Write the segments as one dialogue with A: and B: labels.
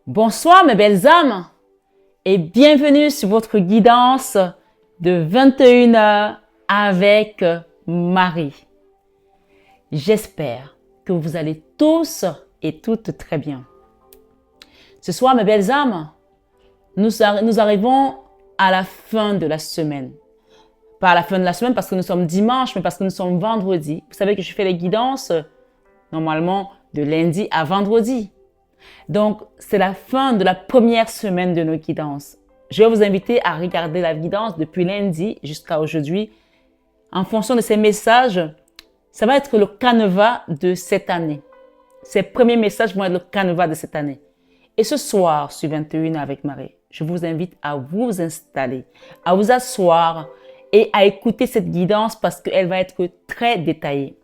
A: Bonsoir mes belles âmes et bienvenue sur votre guidance de 21 heures avec Marie. J'espère que vous allez tous et toutes très bien. Ce soir mes belles âmes, nous arrivons à la fin de la semaine. Pas à la fin de la semaine parce que nous sommes dimanche, mais parce que nous sommes vendredi. Vous savez que je fais les guidances normalement de lundi à vendredi. Donc, c'est la fin de la première semaine de nos guidances. Je vais vous inviter à regarder la guidance depuis lundi jusqu'à aujourd'hui. En fonction de ces messages, ça va être le canevas de cette année. Ces premiers messages vont être le canevas de cette année. Et ce soir, sur 21 avec Marie, je vous invite à vous installer, à vous asseoir et à écouter cette guidance parce qu'elle va être très détaillée.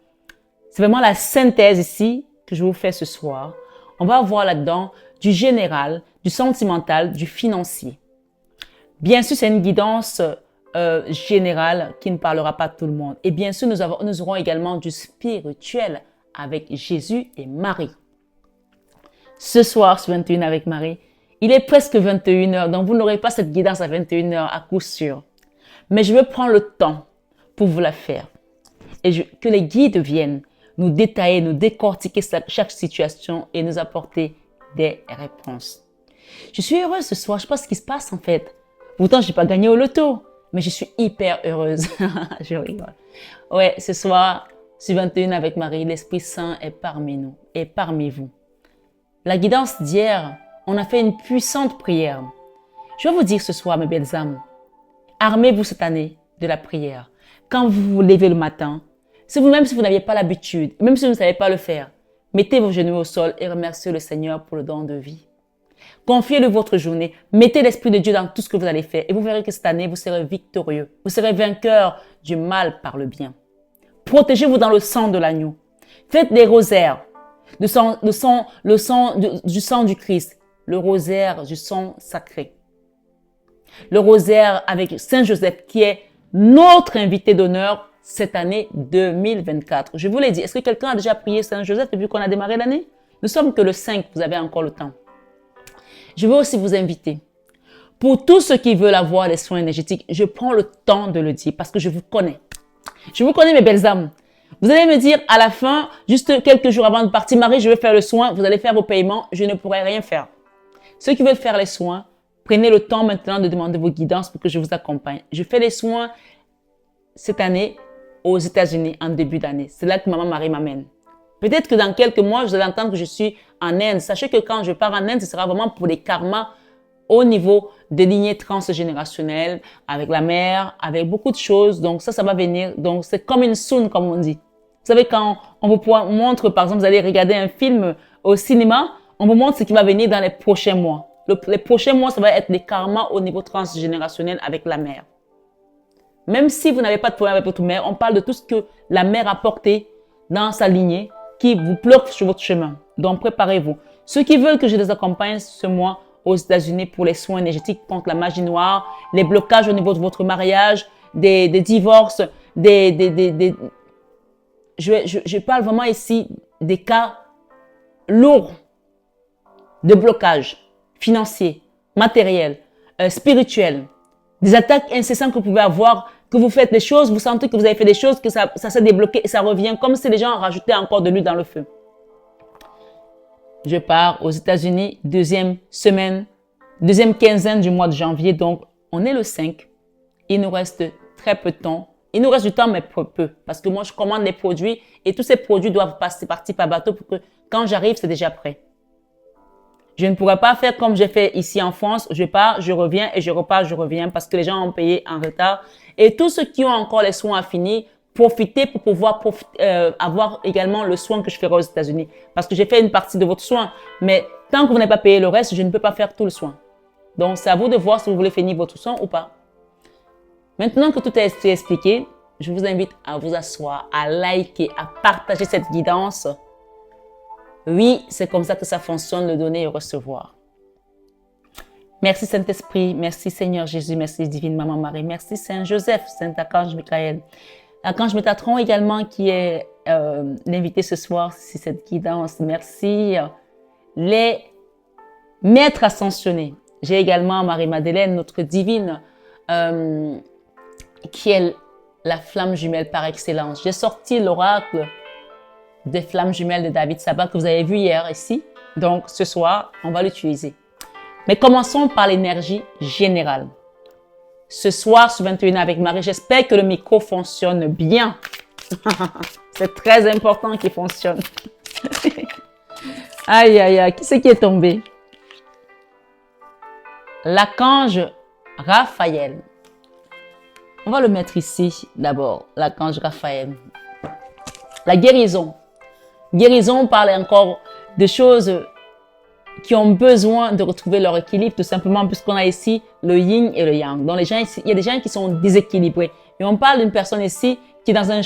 A: C'est vraiment la synthèse ici que je vous fais ce soir. On va voir là-dedans du général, du sentimental, du financier. Bien sûr, c'est une guidance générale qui ne parlera pas à tout le monde. Et bien sûr, nous aurons également du spirituel avec Jésus et Marie. Ce soir, sur 21 avec Marie, il est presque 21 heures, donc vous n'aurez pas cette guidance à 21 heures à coup sûr. Mais je veux prendre le temps pour vous la faire. Et que les guides viennent nous détailler, nous décortiquer chaque situation et nous apporter des réponses. Je suis heureuse ce soir. Je sais pas ce qui se passe en fait. Pourtant, je n'ai pas gagné au loto, mais je suis hyper heureuse. Je rigole. Ouais, ce soir, sur 21 avec Marie, l'Esprit Saint est parmi nous et parmi vous. La guidance d'hier, on a fait une puissante prière. Je vais vous dire ce soir, mes belles âmes, armez-vous cette année de la prière. Quand vous vous levez le matin, même si vous n'aviez pas l'habitude, même si vous ne savez pas le faire, mettez vos genoux au sol et remerciez le Seigneur pour le don de vie. Confiez-le votre journée, mettez l'Esprit de Dieu dans tout ce que vous allez faire et vous verrez que cette année, vous serez victorieux. Vous serez vainqueur du mal par le bien. Protégez-vous dans le sang de l'agneau. Faites des rosaires, du sang du Christ, le rosaire du sang sacré. Le rosaire avec Saint Joseph qui est notre invité d'honneur cette année 2024. Je vous l'ai dit, est-ce que quelqu'un a déjà prié Saint Joseph depuis qu'on a démarré l'année? Nous sommes que le 5, vous avez encore le temps. Je veux aussi vous inviter. Pour tous ceux qui veulent avoir les soins énergétiques, je prends le temps de le dire parce que je vous connais. Je vous connais mes belles âmes. Vous allez me dire à la fin, juste quelques jours avant de partir, Marie, je vais faire le soin, vous allez faire vos paiements, je ne pourrai rien faire. Ceux qui veulent faire les soins, prenez le temps maintenant de demander vos guidances pour que je vous accompagne. Je fais les soins cette année aux États-Unis en début d'année. C'est là que Maman Marie m'amène. Peut-être que dans quelques mois, vous allez entendre que je suis en Inde. Sachez que quand je pars en Inde, ce sera vraiment pour les karmas au niveau des lignées transgénérationnelles, avec la mère, avec beaucoup de choses. Donc ça va venir. Donc c'est comme une soune, comme on dit. Vous savez, quand on vous montre, par exemple, vous allez regarder un film au cinéma, on vous montre ce qui va venir dans les prochains mois. Les prochains mois, ça va être des karmas au niveau transgénérationnel avec la mère. Même si vous n'avez pas de problème avec votre mère, on parle de tout ce que la mère a porté dans sa lignée qui vous bloque sur votre chemin. Donc, préparez-vous. Ceux qui veulent que je les accompagne ce mois aux États-Unis pour les soins énergétiques contre la magie noire, les blocages au niveau de votre mariage, des divorces, je parle vraiment ici des cas lourds de blocage financier, matériel, spirituel. Des attaques incessantes que vous pouvez avoir, que vous faites des choses, vous sentez que vous avez fait des choses, que ça s'est débloqué et ça revient comme si les gens rajoutaient encore de l'huile dans le feu. Je pars aux États-Unis, deuxième quinzaine du mois de janvier, donc on est le 5. Il nous reste très peu de temps. Il nous reste du temps, mais peu, parce que moi je commande des produits et tous ces produits doivent passer partir par bateau pour que quand j'arrive, c'est déjà prêt. Je ne pourrais pas faire comme j'ai fait ici en France. Je pars, je reviens et je repars, je reviens parce que les gens ont payé en retard. Et tous ceux qui ont encore les soins à finir, profitez pour pouvoir avoir également le soin que je ferai aux États-Unis. Parce que j'ai fait une partie de votre soin. Mais tant que vous n'avez pas payé le reste, je ne peux pas faire tout le soin. Donc, c'est à vous de voir si vous voulez finir votre soin ou pas. Maintenant que tout a été expliqué, je vous invite à vous asseoir, à liker, à partager cette guidance. Oui, c'est comme ça que ça fonctionne, le donner et recevoir. Merci Saint-Esprit, merci Seigneur Jésus, merci Divine Maman Marie, merci Saint Joseph, Saint Archange Michael. Archange Métatron également qui est l'invité ce soir, c'est cette guidance. Merci les Maître ascensionné. J'ai également Marie-Madeleine, notre divine, qui est la flamme jumelle par excellence. J'ai sorti l'oracle des flammes jumelles de David Sabat que vous avez vu hier ici. Donc, ce soir, on va l'utiliser. Mais commençons par l'énergie générale. Ce soir, sur 21 avec Marie, j'espère que le micro fonctionne bien. C'est très important qu'il fonctionne. Aïe, aïe, aïe. Qui c'est qui est tombé? L'archange Raphaël. On va le mettre ici d'abord. L'archange Raphaël. La guérison. Guérison parle encore de choses qui ont besoin de retrouver leur équilibre, tout simplement, puisqu'on a ici le yin et le yang. Donc, il y a des gens qui sont déséquilibrés. Et on parle d'une personne ici qui est dans un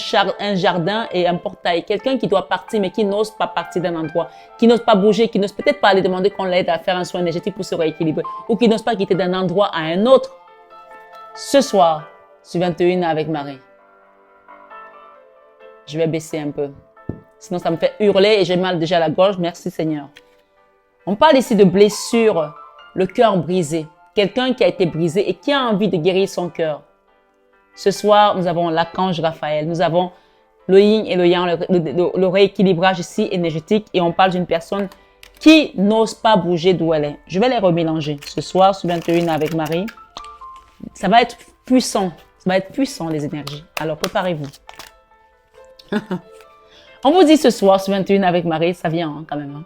A: jardin et un portail. Quelqu'un qui doit partir, mais qui n'ose pas partir d'un endroit, qui n'ose pas bouger, qui n'ose peut-être pas aller demander qu'on l'aide à faire un soin énergétique pour se rééquilibrer, ou qui n'ose pas quitter d'un endroit à un autre. Ce soir, sur 21 avec Marie, je vais baisser un peu. Sinon, ça me fait hurler et j'ai mal déjà à la gorge. Merci Seigneur. On parle ici de blessure, le cœur brisé. Quelqu'un qui a été brisé et qui a envie de guérir son cœur. Ce soir, nous avons l'archange Raphaël. Nous avons le yin et le yang, le rééquilibrage ici énergétique. Et on parle d'une personne qui n'ose pas bouger d'où elle est. Je vais les remélanger. Ce soir, sur 21 avec Marie, ça va être puissant. Ça va être puissant, les énergies. Alors, préparez-vous. On vous dit ce soir, sur 21 avec Marie, ça vient hein, quand même. Hein.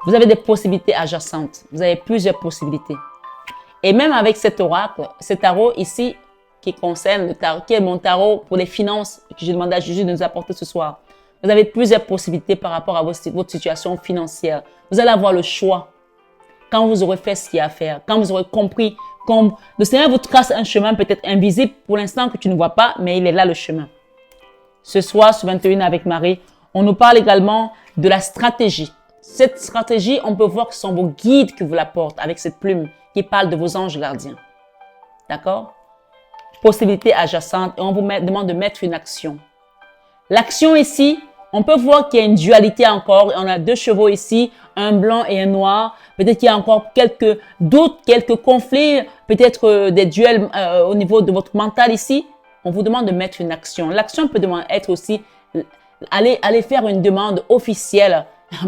A: Vous avez des possibilités adjacentes. Vous avez plusieurs possibilités. Et même avec cet oracle, ce tarot ici, qui concerne le tarot, qui est mon tarot pour les finances, que j'ai demandé à Jésus de nous apporter ce soir. Vous avez plusieurs possibilités par rapport à votre situation financière. Vous allez avoir le choix. Quand vous aurez fait ce qu'il y a à faire, quand vous aurez compris, comme le Seigneur vous trace un chemin peut-être invisible pour l'instant que tu ne vois pas, mais il est là le chemin. Ce soir, sur 21 avec Marie, on nous parle également de la stratégie. Cette stratégie, on peut voir que ce sont vos guides qui vous l'apportent avec cette plume qui parle de vos anges gardiens. D'accord? Possibilité adjacente et on vous demande de mettre une action. L'action ici, on peut voir qu'il y a une dualité encore. On a deux chevaux ici, un blanc et un noir. Peut-être qu'il y a encore quelques doutes, quelques conflits, peut-être des duels au niveau de votre mental ici. On vous demande de mettre une action. L'action peut être aussi aller faire une demande officielle,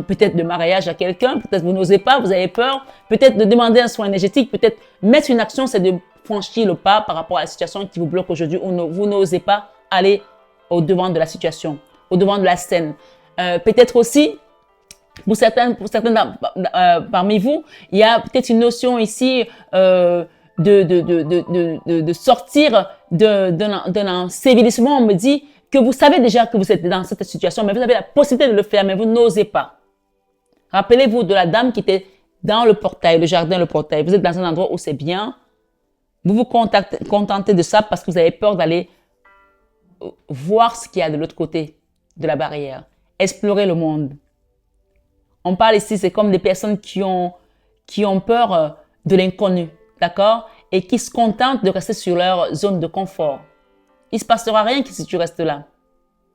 A: peut-être de mariage à quelqu'un, peut-être vous n'osez pas, vous avez peur, peut-être de demander un soin énergétique, peut-être mettre une action, c'est de franchir le pas par rapport à la situation qui vous bloque aujourd'hui ou vous n'osez pas aller au devant de la situation, au devant de la scène. Peut-être aussi, pour certains parmi vous, il y a peut-être une notion ici de sortir d'un ensévilissement. On me dit que vous savez déjà que vous êtes dans cette situation, mais vous avez la possibilité de le faire, mais vous n'osez pas. Rappelez-vous de la dame qui était dans le portail, le jardin, le portail. Vous êtes dans un endroit où c'est bien. Vous vous contentez de ça parce que vous avez peur d'aller voir ce qu'il y a de l'autre côté de la barrière. Explorer le monde. On parle ici, c'est comme des personnes qui ont peur de l'inconnu. D'accord? Et qui se contentent de rester sur leur zone de confort. Il ne se passera rien si tu restes là.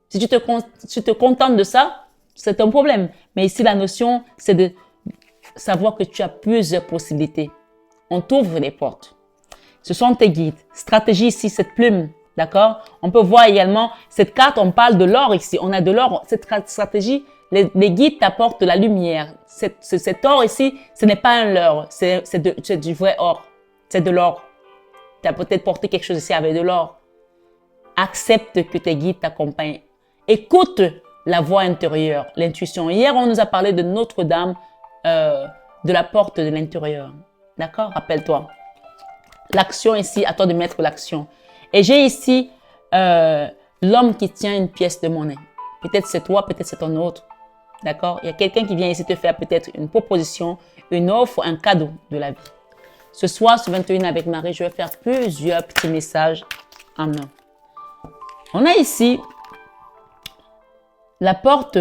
A: Si tu te contentes de ça, c'est un problème. Mais ici, la notion, c'est de savoir que tu as plusieurs possibilités. On t'ouvre les portes. Ce sont tes guides. Stratégie ici, cette plume. D'accord? On peut voir également cette carte, on parle de l'or ici. On a de l'or. Cette stratégie, les guides t'apportent de la lumière. Cet or ici, ce n'est pas un leurre. C'est du vrai or. C'est de l'or. Tu as peut-être porté quelque chose ici avec de l'or. Accepte que tes guides t'accompagnent. Écoute la voix intérieure, l'intuition. Hier, on nous a parlé de Notre-Dame, de la porte de l'intérieur. D'accord? Rappelle-toi. L'action ici, à toi de mettre l'action. Et j'ai ici l'homme qui tient une pièce de monnaie. Peut-être c'est toi, peut-être c'est ton autre. D'accord? Il y a quelqu'un qui vient ici te faire peut-être une proposition, une offre, un cadeau de la vie. Ce soir, sur 21 avec Marie, je vais faire plusieurs petits messages en un. On a ici la porte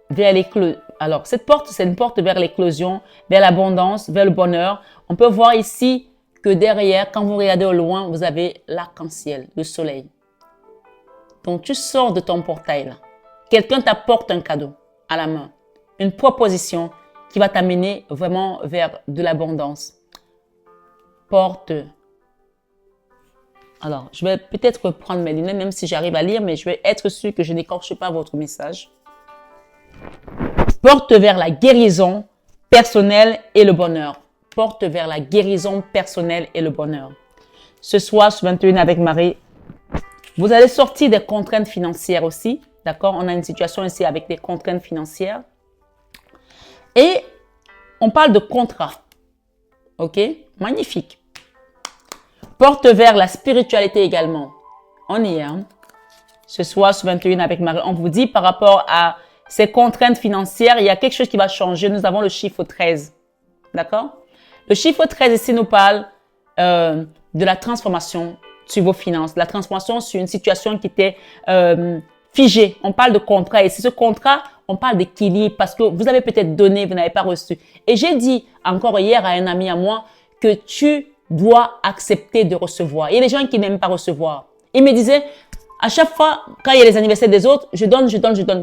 A: vers l'éclosion. Alors, cette porte, c'est une porte vers l'éclosion, vers l'abondance, vers le bonheur. On peut voir ici que derrière, quand vous regardez au loin, vous avez l'arc-en-ciel, le soleil. Donc, tu sors de ton portail là. Quelqu'un t'apporte un cadeau à la main, une proposition qui va t'amener vraiment vers de l'abondance. Porte. Alors, je vais peut-être prendre mes lunettes, même si j'arrive à lire, mais je vais être sûr que je n'écorche pas votre message. Porte vers la guérison personnelle et le bonheur. Porte vers la guérison personnelle et le bonheur. Ce soir, sur 21 avec Marie, vous allez sortir des contraintes financières aussi. D'accord? On a une situation ici avec des contraintes financières. Et on parle de contrat. OK? Magnifique. Porte vers la spiritualité également. On y est. Hein? Ce soir, sur 21 avec Marie, on vous dit par rapport à ces contraintes financières, il y a quelque chose qui va changer. Nous avons le chiffre 13. D'accord? Le chiffre 13 ici nous parle de la transformation sur vos finances, la transformation sur une situation qui était figée. On parle de contrat et c'est ce contrat, on parle d'équilibre parce que vous avez peut-être donné, vous n'avez pas reçu. Et j'ai dit encore hier à un ami à moi que tu dois accepter de recevoir. Il y a des gens qui n'aiment pas recevoir. Il me disait, à chaque fois, quand il y a les anniversaires des autres, je donne.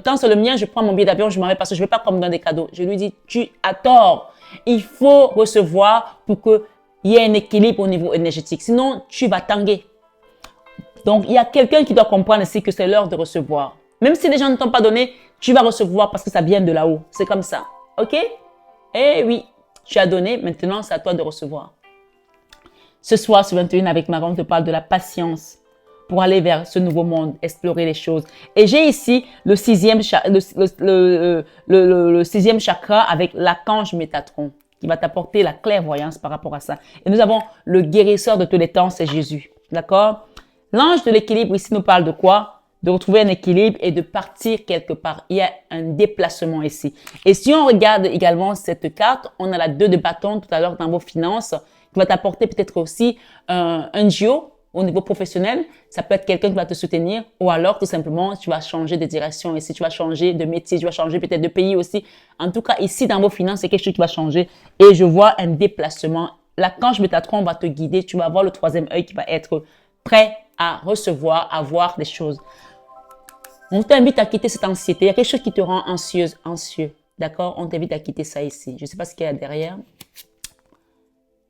A: Quand c'est le mien, je prends mon billet d'avion, je m'en vais parce que je ne vais pas comme dans des cadeaux. Je lui dis, tu as tort. Il faut recevoir pour qu'il y ait un équilibre au niveau énergétique. Sinon, tu vas tanguer. Donc, il y a quelqu'un qui doit comprendre ici que c'est l'heure de recevoir. Même si les gens ne t'ont pas donné, tu vas recevoir parce que ça vient de là-haut. C'est comme ça. OK? Eh oui, tu as donné. Maintenant, c'est à toi de recevoir. Ce soir, sur 21 avec Marie, on te parle de la patience pour aller vers ce nouveau monde, explorer les choses. Et j'ai ici le sixième chakra avec l'archange Métatron qui va t'apporter la clairvoyance par rapport à ça. Et nous avons le guérisseur de tous les temps, c'est Jésus. D'accord? L'ange de l'équilibre ici nous parle de quoi? De retrouver un équilibre et de partir quelque part. Il y a un déplacement ici. Et si on regarde également cette carte, on a la 2 de bâton tout à l'heure dans vos finances qui va t'apporter peut-être aussi un duo au niveau professionnel. Ça peut être quelqu'un qui va te soutenir ou alors tout simplement tu vas changer de direction ici, tu vas changer de métier, tu vas changer peut-être de pays aussi. En tout cas, ici dans vos finances, c'est quelque chose qui va changer et je vois un déplacement. L'archange Métatron va te guider, tu vas avoir le 3e œil qui va être prêt à recevoir, à voir des choses. On t'invite à quitter cette anxiété. Il y a quelque chose qui te rend anxieux. D'accord? On t'invite à quitter ça ici. Je ne sais pas ce qu'il y a derrière.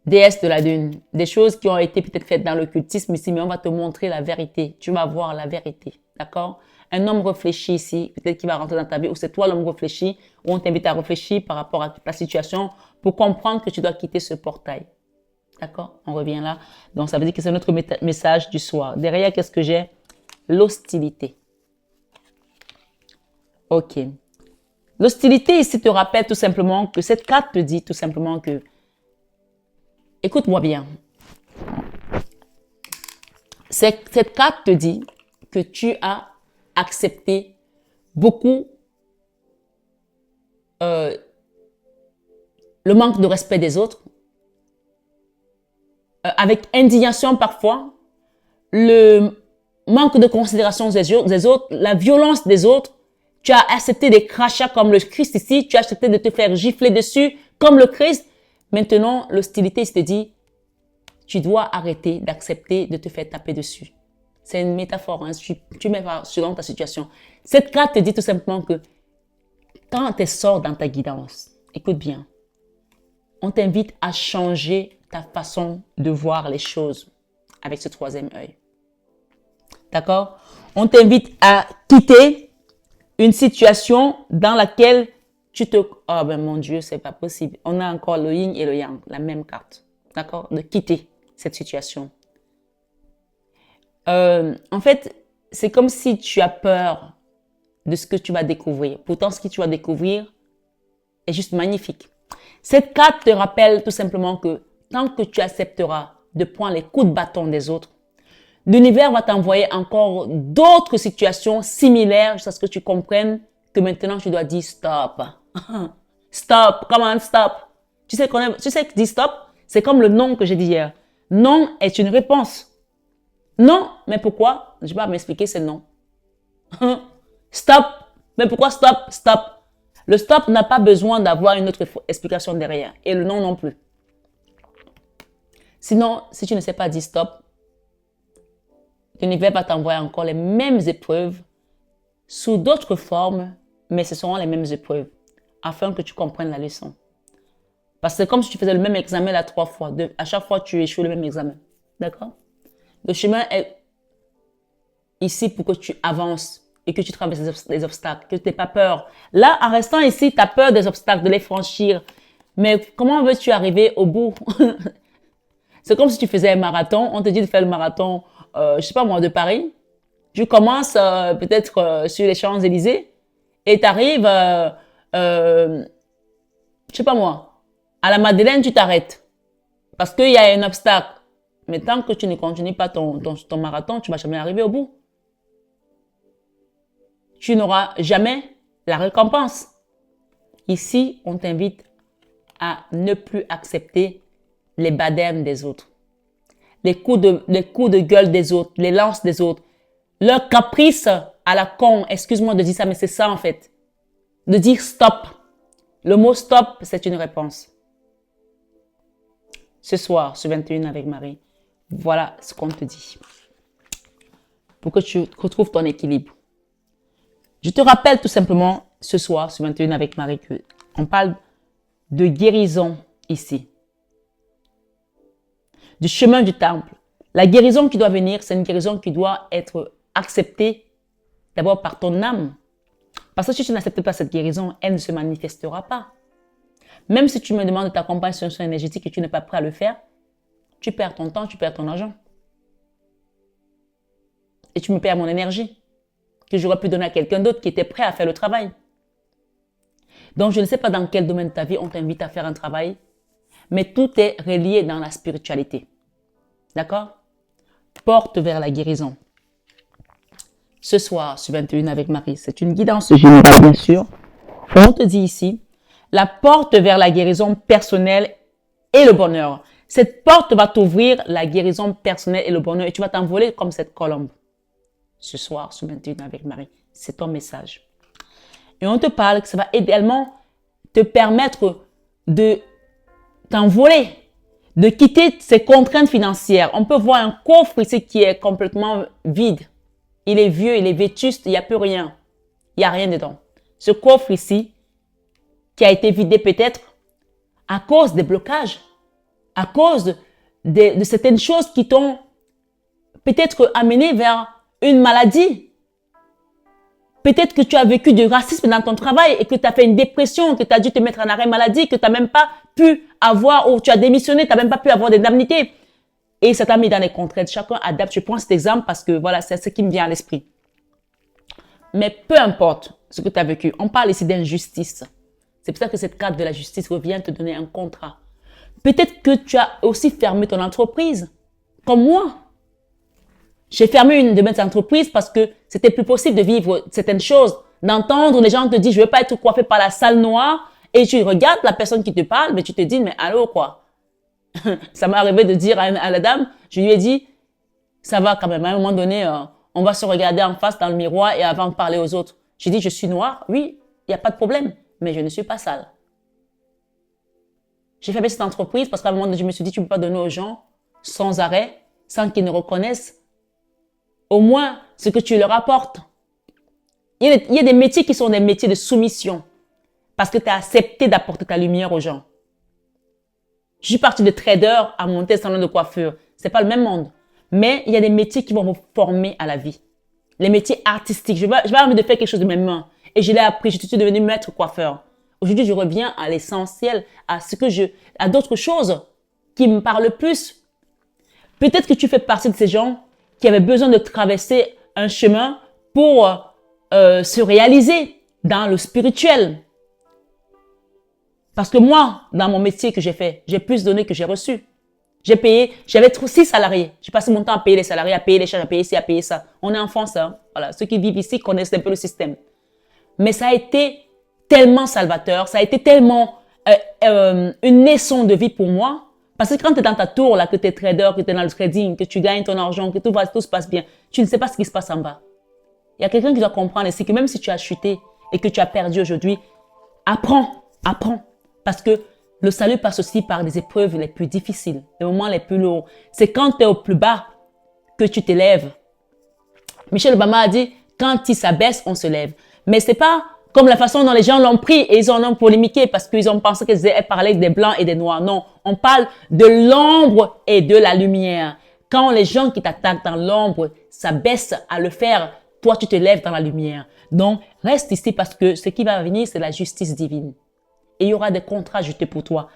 A: Déesse de la Lune. Des choses qui ont été peut-être faites dans l'occultisme ici, mais on va te montrer la vérité. Tu vas voir la vérité. D'accord? Un homme réfléchi ici, peut-être qu'il va rentrer dans ta vie, ou c'est toi l'homme réfléchi, ou on t'invite à réfléchir par rapport à ta situation pour comprendre que tu dois quitter ce portail. D'accord? On revient là. Donc, ça veut dire que c'est notre message du soir. Derrière, qu'est-ce que j'ai? L'hostilité. OK. L'hostilité ici te rappelle tout simplement que cette carte te dit tout simplement que, écoute-moi bien, cette carte te dit que tu as accepté beaucoup le manque de respect des autres, avec indignation parfois, le manque de considération des autres, la violence des autres. Tu as accepté des crachats comme le Christ ici. Tu as accepté de te faire gifler dessus comme le Christ. Maintenant, l'hostilité, il te dit, tu dois arrêter d'accepter de te faire taper dessus. C'est une métaphore, hein, tu mets selon ta situation. Cette carte te dit tout simplement que quand tu sors dans ta guidance, écoute bien, on t'invite à changer ta façon de voir les choses avec ce 3e œil. D'accord? On t'invite à quitter une situation dans laquelle tu te... Oh ben mon Dieu, c'est pas possible. On a encore le yin et le yang, la même carte. D'accord? De quitter cette situation. En fait, c'est comme si tu as peur de ce que tu vas découvrir. Pourtant, ce que tu vas découvrir est juste magnifique. Cette carte te rappelle tout simplement que tant que tu accepteras de prendre les coups de bâton des autres, l'univers va t'envoyer encore d'autres situations similaires jusqu'à ce que tu comprennes que maintenant tu dois dire stop. Stop, come on, stop. Tu sais que dire stop, c'est comme le non que j'ai dit hier. Non est une réponse. Non, mais pourquoi? Je vais pas m'expliquer, c'est non. Stop, mais pourquoi stop? Stop. Le stop n'a pas besoin d'avoir une autre explication derrière. Et le non non plus. Sinon, si tu ne sais pas dire stop, l'univers va t'envoyer encore les mêmes épreuves sous d'autres formes, mais ce seront les mêmes épreuves afin que tu comprennes la leçon. Parce que c'est comme si tu faisais le même examen là 3 fois. À chaque fois, tu échoues le même examen. D'accord? Le chemin est ici pour que tu avances et que tu traverses les obstacles, que tu n'aies pas peur. Là, en restant ici, tu as peur des obstacles, de les franchir. Mais comment veux-tu arriver au bout? C'est comme si tu faisais un marathon. On te dit de faire le marathon, je sais pas moi, de Paris. Tu commences peut-être sur les Champs-Élysées et tu arrives, je sais pas moi, à la Madeleine, tu t'arrêtes parce qu'il y a un obstacle. Mais tant que tu ne continues pas ton marathon, tu vas jamais arriver au bout. Tu n'auras jamais la récompense. Ici, on t'invite à ne plus accepter les baptêmes des autres, les coups de gueule des autres, les lances des autres, leur caprice à la con. Excuse-moi de dire ça, mais c'est ça en fait. De dire stop. Le mot stop, c'est une réponse. Ce soir, ce 21 avec Marie, voilà ce qu'on te dit. Pour que tu retrouves ton équilibre. Je te rappelle tout simplement ce soir, ce 21 avec Marie, qu'on parle de guérison ici. Du chemin du temple. La guérison qui doit venir, c'est une guérison qui doit être acceptée d'abord par ton âme. Parce que si tu n'acceptes pas cette guérison, elle ne se manifestera pas. Même si tu me demandes de t'accompagner sur un soin énergétique et tu n'es pas prêt à le faire, tu perds ton temps, tu perds ton argent. Et tu me perds mon énergie que j'aurais pu donner à quelqu'un d'autre qui était prêt à faire le travail. Donc, je ne sais pas dans quel domaine de ta vie on t'invite à faire un travail, mais tout est relié dans la spiritualité. D'accord? Porte vers la guérison. Ce soir, sur 21 avec Marie, c'est une guidance générale, bien sûr. On te dit ici, la porte vers la guérison personnelle et le bonheur. Cette porte va t'ouvrir la guérison personnelle et le bonheur et tu vas t'envoler comme cette colombe. Ce soir, sur 21 avec Marie, c'est ton message. Et on te parle que ça va également te permettre de t'envoler, de quitter ces contraintes financières. On peut voir un coffre ici qui est complètement vide. Il est vieux, il est vétuste, il n'y a plus rien. Il n'y a rien dedans. Ce coffre ici, qui a été vidé peut-être à cause des blocages, à cause de certaines choses qui t'ont peut-être amené vers une maladie. Peut-être que tu as vécu du racisme dans ton travail et que tu as fait une dépression, que tu as dû te mettre en arrêt maladie, que tu n'as même pas pu avoir, ou tu as démissionné, tu n'as même pas pu avoir d'indemnité. Et ça t'a mis dans les contraintes. Chacun adapte. Je prends cet exemple parce que voilà, c'est ce qui me vient à l'esprit. Mais peu importe ce que tu as vécu, on parle ici d'injustice. C'est pour ça que cette carte de la justice revient te donner un contrat. Peut-être que tu as aussi fermé ton entreprise, comme moi. J'ai fermé une de mes entreprises parce que c'était plus possible de vivre certaines choses, d'entendre les gens te dire, je veux pas être coiffé par la salle noire, et tu regardes la personne qui te parle, mais tu te dis, mais allô, quoi? Ça m'est arrivé de dire à la dame, je lui ai dit, ça va quand même, à un moment donné, on va se regarder en face dans le miroir et avant de parler aux autres. J'ai dit, je suis noire, oui, il n'y a pas de problème, mais je ne suis pas sale. J'ai fermé cette entreprise parce qu'à un moment donné, je me suis dit, tu ne peux pas donner aux gens sans arrêt, sans qu'ils ne reconnaissent au moins ce que tu leur apportes. Il y a des métiers qui sont des métiers de soumission parce que tu as accepté d'apporter ta lumière aux gens. Je suis partie de trader à monter un salon de coiffure. C'est pas le même monde. Mais il y a des métiers qui vont vous former à la vie. Les métiers artistiques. Je vais avoir envie de faire quelque chose de mes mains. Et je l'ai appris. Je suis devenue maître coiffeur. Aujourd'hui, je reviens à l'essentiel, à d'autres choses qui me parlent plus. Peut-être que tu fais partie de ces gens qui avaient besoin de traverser un chemin pour se réaliser dans le spirituel. Parce que moi, dans mon métier que j'ai fait, j'ai plus donné que j'ai reçu. J'ai payé, j'avais 6 salariés. J'ai passé mon temps à payer les salariés, à payer les charges, à payer ci, à payer ça. On est en France, hein. Voilà. Ceux qui vivent ici connaissent un peu le système. Mais ça a été tellement salvateur, ça a été tellement une leçon de vie pour moi. Parce que quand tu es dans ta tour, là, que tu es trader, que tu es dans le trading, que tu gagnes ton argent, que tout se passe bien, tu ne sais pas ce qui se passe en bas. Il y a quelqu'un qui doit comprendre, c'est que même si tu as chuté et que tu as perdu aujourd'hui, apprends. Parce que le salut passe aussi par des épreuves les plus difficiles, les moments les plus lourds. C'est quand tu es au plus bas que tu t'élèves. Michelle Obama a dit, quand il s'abaisse, on se lève. Mais c'est pas Comme la façon dont les gens l'ont pris et ils en ont polémiqué parce qu'ils ont pensé qu'elle parlait des blancs et des noirs. Non, on parle de l'ombre et de la lumière. Quand les gens qui t'attaquent dans l'ombre s'abaissent à le faire, toi tu te lèves dans la lumière. Donc, reste ici parce que ce qui va venir, c'est la justice divine. Et il y aura des contrats jetés pour toi.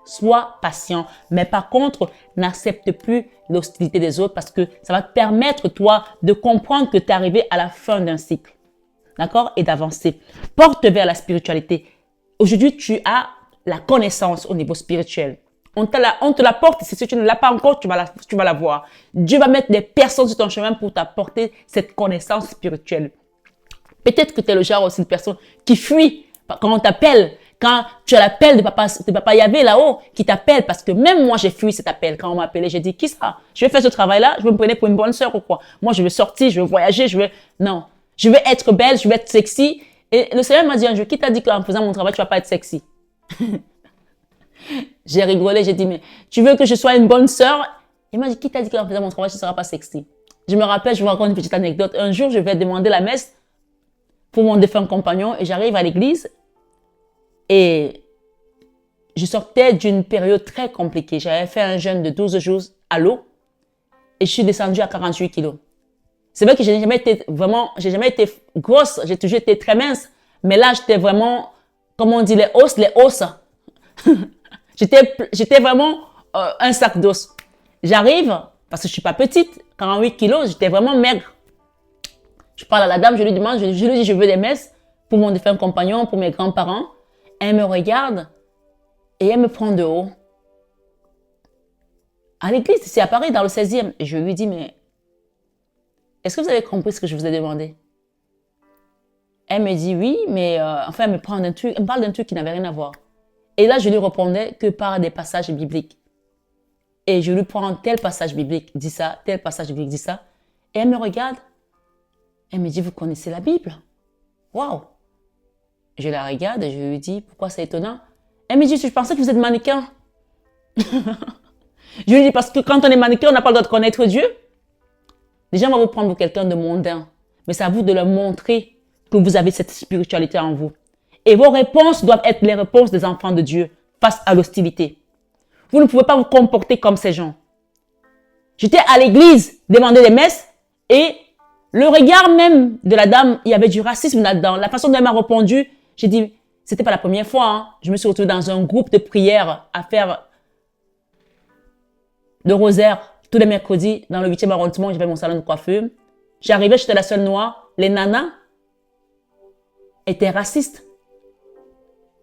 A: Sois patient, mais par contre, n'accepte plus l'hostilité des autres parce que ça va te permettre, toi, de comprendre que tu es arrivé à la fin d'un cycle. D'accord? Et d'avancer. Porte vers la spiritualité. Aujourd'hui, tu as la connaissance au niveau spirituel. On te la porte. Si tu ne l'as pas encore, tu vas la voir. Dieu va mettre des personnes sur ton chemin pour t'apporter cette connaissance spirituelle. Peut-être que tu es le genre aussi de personne qui fuit quand on t'appelle. Quand tu as l'appel de papa Yahvé là-haut qui t'appelle, parce que même moi j'ai fui cet appel. Quand on m'a appelé, j'ai dit, qui ça? Je vais faire ce travail-là, je vais me prendre pour une bonne sœur ou quoi? Moi je veux sortir, je veux voyager, non. Je veux être belle, je veux être sexy. Et le Seigneur m'a dit un jour, qui t'a dit qu'en faisant mon travail, tu vas pas être sexy? J'ai rigolé, j'ai dit, mais tu veux que je sois une bonne sœur? Il m'a dit, qui t'a dit qu'en faisant mon travail, tu ne seras pas sexy? Je me rappelle, je vous raconte une petite anecdote. Un jour, je vais demander la messe pour mon défunt compagnon et j'arrive à l'église et je sortais d'une période très compliquée. J'avais fait un jeûne de 12 jours à l'eau et je suis descendue à 48 kilos. C'est vrai que j'ai jamais été grosse, j'ai toujours été très mince, mais là, j'étais vraiment, comme on dit, les os. J'étais vraiment un sac d'os. J'arrive, parce que je suis pas petite, 48 kilos, j'étais vraiment maigre. Je parle à la dame, je lui demande, je lui dis, je veux des messes pour mon défunt compagnon, pour mes grands-parents. Elle me regarde et elle me prend de haut. À l'église, c'est à Paris, dans le 16e. Et je lui dis, mais est-ce que vous avez compris ce que je vous ai demandé? Elle me dit oui, mais enfin, elle me parle d'un truc qui n'avait rien à voir. Et là, je lui répondais que par des passages bibliques. Et je lui prends tel passage biblique, dit ça, tel passage biblique, dit ça. Et elle me regarde. Elle me dit, vous connaissez la Bible? Waouh! Je la regarde et je lui dis, pourquoi c'est étonnant? Elle me dit, je pensais que vous êtes mannequin. Je lui dis, parce que quand on est mannequin, on n'a pas le droit de connaître Dieu. Les gens vont vous prendre pour quelqu'un de mondain. Mais c'est à vous de leur montrer que vous avez cette spiritualité en vous. Et vos réponses doivent être les réponses des enfants de Dieu face à l'hostilité. Vous ne pouvez pas vous comporter comme ces gens. J'étais à l'église, demander des messes, et le regard même de la dame, il y avait du racisme là-dedans. La façon dont elle m'a répondu, j'ai dit, c'était pas la première fois, hein. Je me suis retrouvée dans un groupe de prière à faire de rosaire tous les mercredis dans le 8e arrondissement. J'avais mon salon de coiffure. J'arrivais, j'étais la seule noire. Les nanas étaient racistes.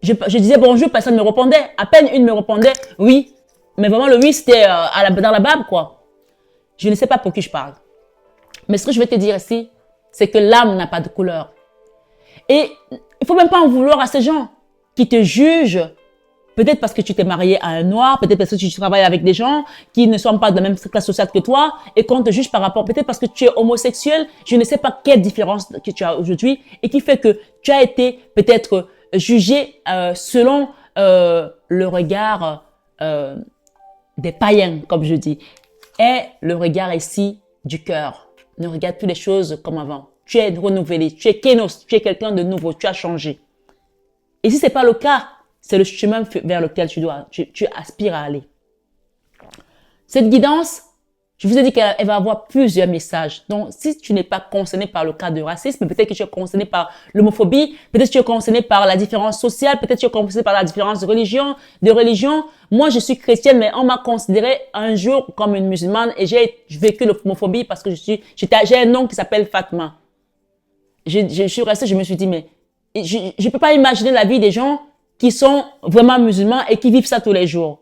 A: Je disais bonjour, personne ne me répondait. À peine une me répondait, oui. Mais vraiment, le oui, c'était dans la barbe, quoi. Je ne sais pas pour qui je parle. Mais ce que je vais te dire ici, c'est que l'âme n'a pas de couleur. Et il faut même pas en vouloir à ces gens qui te jugent. Peut-être parce que tu t'es marié à un noir, peut-être parce que tu travailles avec des gens qui ne sont pas de la même classe sociale que toi et qu'on te juge par rapport, peut-être parce que tu es homosexuel, je ne sais pas quelle différence que tu as aujourd'hui et qui fait que tu as été peut-être jugé selon le regard des païens, comme je dis. Et le regard ici du cœur. Ne regarde plus les choses comme avant. Tu es renouvelé, tu es kénos, tu es quelqu'un de nouveau, tu as changé. Et si ce n'est pas le cas, c'est le chemin vers lequel tu aspires à aller. Cette guidance, je vous ai dit qu'elle va avoir plusieurs messages. Donc, si tu n'es pas concerné par le cas de racisme, peut-être que tu es concerné par l'homophobie, peut-être que tu es concerné par la différence sociale, peut-être que tu es concerné par la différence de religion. Moi, je suis chrétienne, mais on m'a considéré un jour comme une musulmane et j'ai vécu l'homophobie parce que j'ai un nom qui s'appelle Fatma. Je suis restée, je me suis dit, mais je peux pas imaginer la vie des gens qui sont vraiment musulmans et qui vivent ça tous les jours.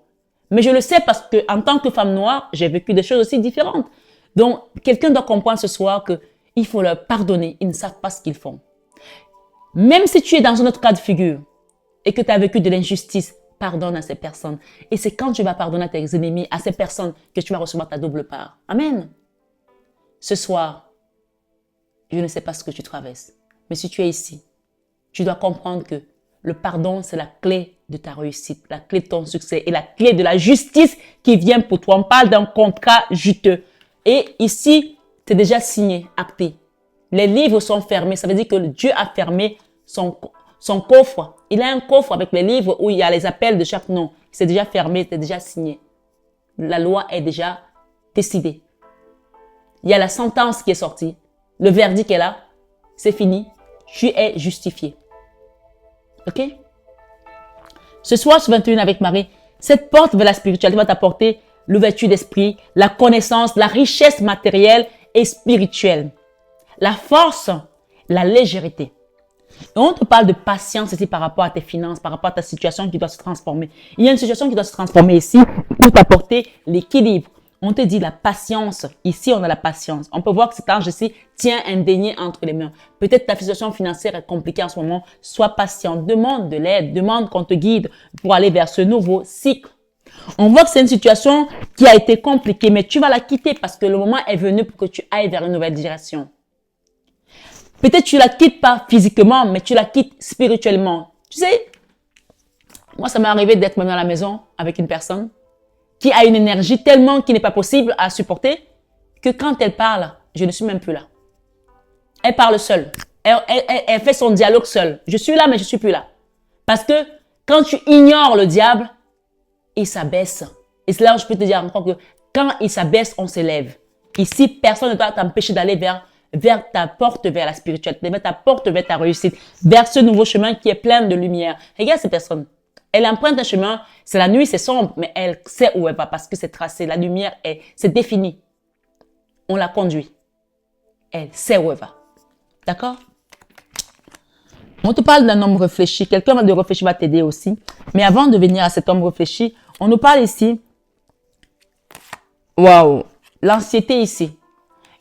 A: Mais je le sais parce que en tant que femme noire, j'ai vécu des choses aussi différentes. Donc, quelqu'un doit comprendre ce soir que il faut leur pardonner. Ils ne savent pas ce qu'ils font. Même si tu es dans un autre cas de figure et que tu as vécu de l'injustice, pardonne à ces personnes. Et c'est quand tu vas pardonner à tes ennemis, à ces personnes, que tu vas recevoir ta double part. Amen. Ce soir, je ne sais pas ce que tu traverses. Mais si tu es ici, tu dois comprendre que le pardon, c'est la clé de ta réussite, la clé de ton succès et la clé de la justice qui vient pour toi. On parle d'un contrat juteux. Et ici, c'est déjà signé, acté. Les livres sont fermés. Ça veut dire que Dieu a fermé son coffre. Il a un coffre avec les livres où il y a les appels de chaque nom. C'est déjà fermé, c'est déjà signé. La loi est déjà décidée. Il y a la sentence qui est sortie. Le verdict est là. C'est fini. Tu es justifié. OK? Ce soir, ce 21 avec Marie, cette porte vers la spiritualité va t'apporter l'ouverture d'esprit, la connaissance, la richesse matérielle et spirituelle, la force, la légèreté. Et on te parle de patience ici par rapport à tes finances, par rapport à ta situation qui doit se transformer. Il y a une situation qui doit se transformer ici pour t'apporter l'équilibre. On te dit la patience. Ici, on a la patience. On peut voir que cet ange ici tient un denier entre les mains. Peut-être ta situation financière est compliquée en ce moment. Sois patient. Demande de l'aide. Demande qu'on te guide pour aller vers ce nouveau cycle. On voit que c'est une situation qui a été compliquée, mais tu vas la quitter parce que le moment est venu pour que tu ailles vers une nouvelle direction. Peut-être tu la quittes pas physiquement, mais tu la quittes spirituellement. Tu sais, moi, ça m'est arrivé d'être même à la maison avec une personne qui a une énergie tellement qui n'est pas possible à supporter que quand elle parle, je ne suis même plus là. Elle parle seule. Elle fait son dialogue seule. Je suis là, mais je suis plus là. Parce que quand tu ignores le diable, il s'abaisse. Et c'est là où je peux te dire encore que quand il s'abaisse, on s'élève. Ici, personne ne doit t'empêcher d'aller vers ta porte, vers la spiritualité, vers ta porte, vers ta réussite, vers ce nouveau chemin qui est plein de lumière. Regarde cette personne. Elle emprunte un chemin, c'est la nuit, c'est sombre, mais elle sait où elle va parce que c'est tracé. La lumière c'est défini. On la conduit. Elle sait où elle va. D'accord? On te parle d'un homme réfléchi. Quelqu'un de réfléchi va t'aider aussi. Mais avant de venir à cet homme réfléchi, on nous parle ici. Waouh! L'anxiété ici.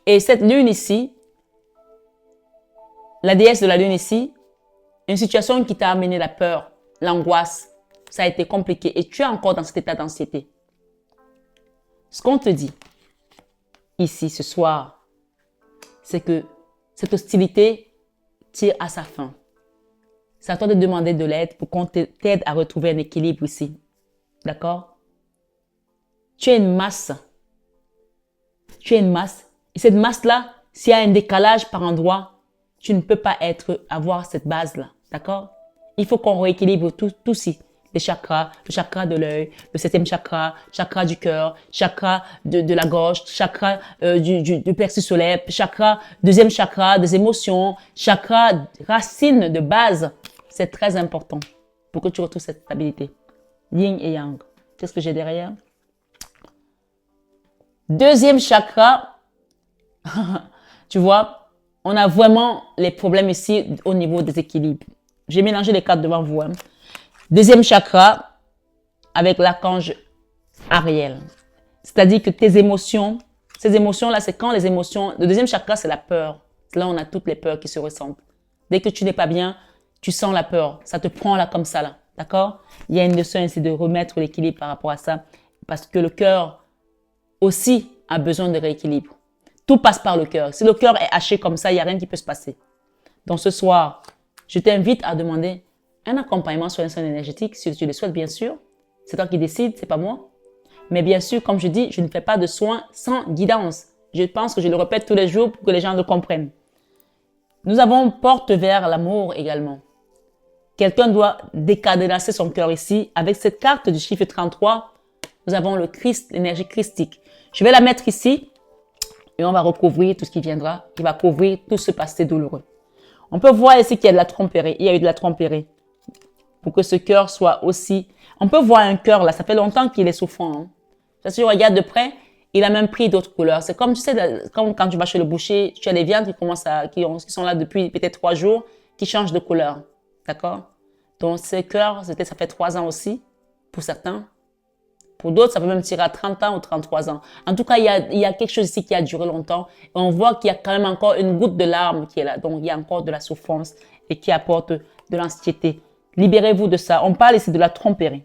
A: Et cette lune ici, la déesse de la lune ici, une situation qui t'a amené la peur, l'angoisse. Ça a été compliqué et tu es encore dans cet état d'anxiété. Ce qu'on te dit ici ce soir, c'est que cette hostilité tire à sa fin. C'est à toi de demander de l'aide pour qu'on t'aide à retrouver un équilibre ici. D'accord? Tu es une masse. Tu es une masse. Et cette masse-là, s'il y a un décalage par endroit, tu ne peux pas avoir cette base-là. D'accord? Il faut qu'on rééquilibre tout ci. Les chakras, le chakra de l'œil, le 7e chakra, chakra du cœur, chakra de la gorge, chakra du plexus solaire, chakra, 2e chakra des émotions, chakra racine de base. C'est très important pour que tu retrouves cette stabilité. Yin et Yang. Qu'est-ce que j'ai derrière? 2e chakra, tu vois, on a vraiment les problèmes ici au niveau des équilibres. J'ai mélangé les cartes devant vous. 2e chakra avec l'archange Ariel. C'est-à-dire que tes émotions, ces émotions-là, c'est quand les émotions... Le 2e chakra, c'est la peur. Là, on a toutes les peurs qui se ressentent. Dès que tu n'es pas bien, tu sens la peur. Ça te prend là comme ça, là. D'accord? Il y a une leçon ici de remettre l'équilibre par rapport à ça. Parce que le cœur aussi a besoin de rééquilibre. Tout passe par le cœur. Si le cœur est haché comme ça, il n'y a rien qui peut se passer. Donc ce soir, je t'invite à demander un accompagnement sur un soin énergétique, si tu le souhaites, bien sûr. C'est toi qui décides, c'est pas moi. Mais bien sûr, comme je dis, je ne fais pas de soins sans guidance. Je pense que je le répète tous les jours pour que les gens le comprennent. Nous avons porte vers l'amour également. Quelqu'un doit décadenasser son cœur ici. Avec cette carte du chiffre 33, nous avons le Christ, l'énergie christique. Je vais la mettre ici et on va recouvrir tout ce qui viendra, qui va couvrir tout ce passé douloureux. On peut voir ici qu'il y a de la tromperie. Il y a eu de la tromperie. Pour que ce cœur soit aussi... On peut voir un cœur là, ça fait longtemps qu'il est souffrant. Hein. Si tu regardes de près, il a même pris d'autres couleurs. C'est comme, tu sais, comme quand tu vas chez le boucher, tu as des viandes qui sont là depuis peut-être 3 jours, qui changent de couleur. D'accord? Donc, ce cœur, ça fait 3 ans aussi, pour certains. Pour d'autres, ça peut même tirer à 30 ans ou 33 ans. En tout cas, il y a quelque chose ici qui a duré longtemps. Et on voit qu'il y a quand même encore une goutte de larmes qui est là. Donc, il y a encore de la souffrance et qui apporte de l'anxiété. Libérez-vous de ça. On parle ici de la tromperie.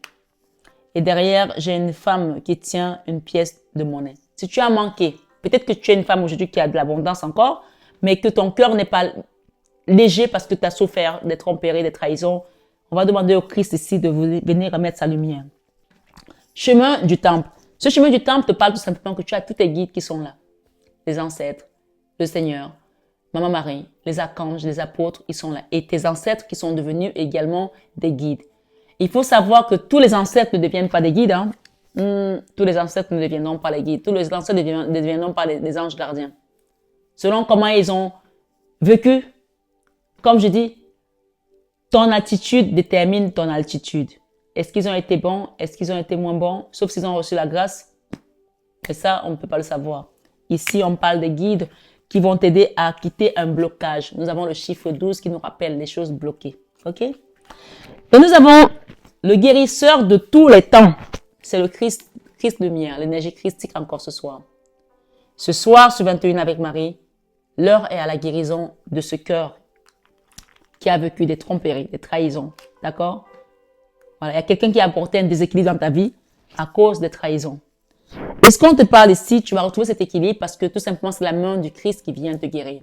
A: Et derrière, j'ai une femme qui tient une pièce de monnaie. Si tu as manqué, peut-être que tu es une femme aujourd'hui qui a de l'abondance encore, mais que ton cœur n'est pas léger parce que tu as souffert des tromperies, des trahisons, on va demander au Christ ici de venir remettre sa lumière. Chemin du temple. Ce chemin du temple te parle tout simplement que tu as tous tes guides qui sont là. Les ancêtres, le Seigneur, Maman Marie, les archanges, les apôtres, ils sont là. Et tes ancêtres qui sont devenus également des guides. Il faut savoir que tous les ancêtres ne deviennent pas des guides. Hein. Tous les ancêtres ne deviendront pas les guides. Tous les ancêtres ne deviendront pas des anges gardiens. Selon comment ils ont vécu, comme je dis, ton attitude détermine ton altitude. Est-ce qu'ils ont été bons? Est-ce qu'ils ont été moins bons? Sauf s'ils ont reçu la grâce. Et ça, on ne peut pas le savoir. Ici, on parle des guides qui vont t'aider à quitter un blocage. Nous avons le chiffre 12 qui nous rappelle les choses bloquées. OK? Et nous avons le guérisseur de tous les temps. C'est le Christ lumière, l'énergie christique encore ce soir. Ce soir, sur 21 avec Marie, l'heure est à la guérison de ce cœur qui a vécu des tromperies, des trahisons. D'accord? Voilà, il y a quelqu'un qui a apporté un déséquilibre dans ta vie à cause des trahisons. Est-ce qu'on te parle ici, tu vas retrouver cet équilibre parce que tout simplement, c'est la main du Christ qui vient te guérir.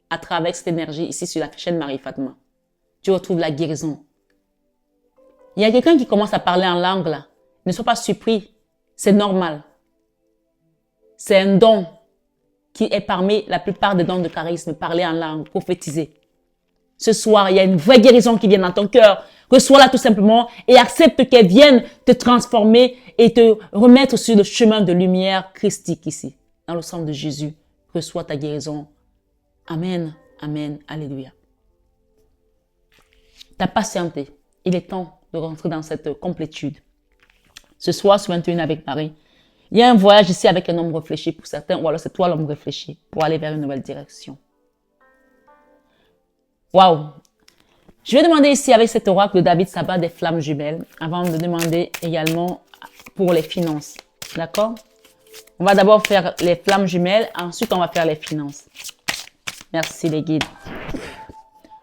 A: À travers cette énergie ici sur la chaîne Marie Fatma. Tu retrouves la guérison. Il y a quelqu'un qui commence à parler en langue là. Ne sois pas surpris. C'est normal. C'est un don qui est parmi la plupart des dons de charisme, parler en langue, prophétiser. Ce soir, il y a une vraie guérison qui vient dans ton cœur. Reçois-la tout simplement et accepte qu'elle vienne te transformer et te remettre sur le chemin de lumière christique ici. Dans le sang de Jésus, reçois ta guérison. Amen, amen, alléluia. T'as patienté. Il est temps de rentrer dans cette complétude. Ce soir, sur 21 avec Marie, il y a un voyage ici avec un homme réfléchi pour certains, ou alors c'est toi l'homme réfléchi pour aller vers une nouvelle direction. Waouh! Je vais demander ici avec cet oracle de David Sabat des flammes jumelles avant de demander également pour les finances. D'accord? On va d'abord faire les flammes jumelles, ensuite on va faire les finances. Merci les guides.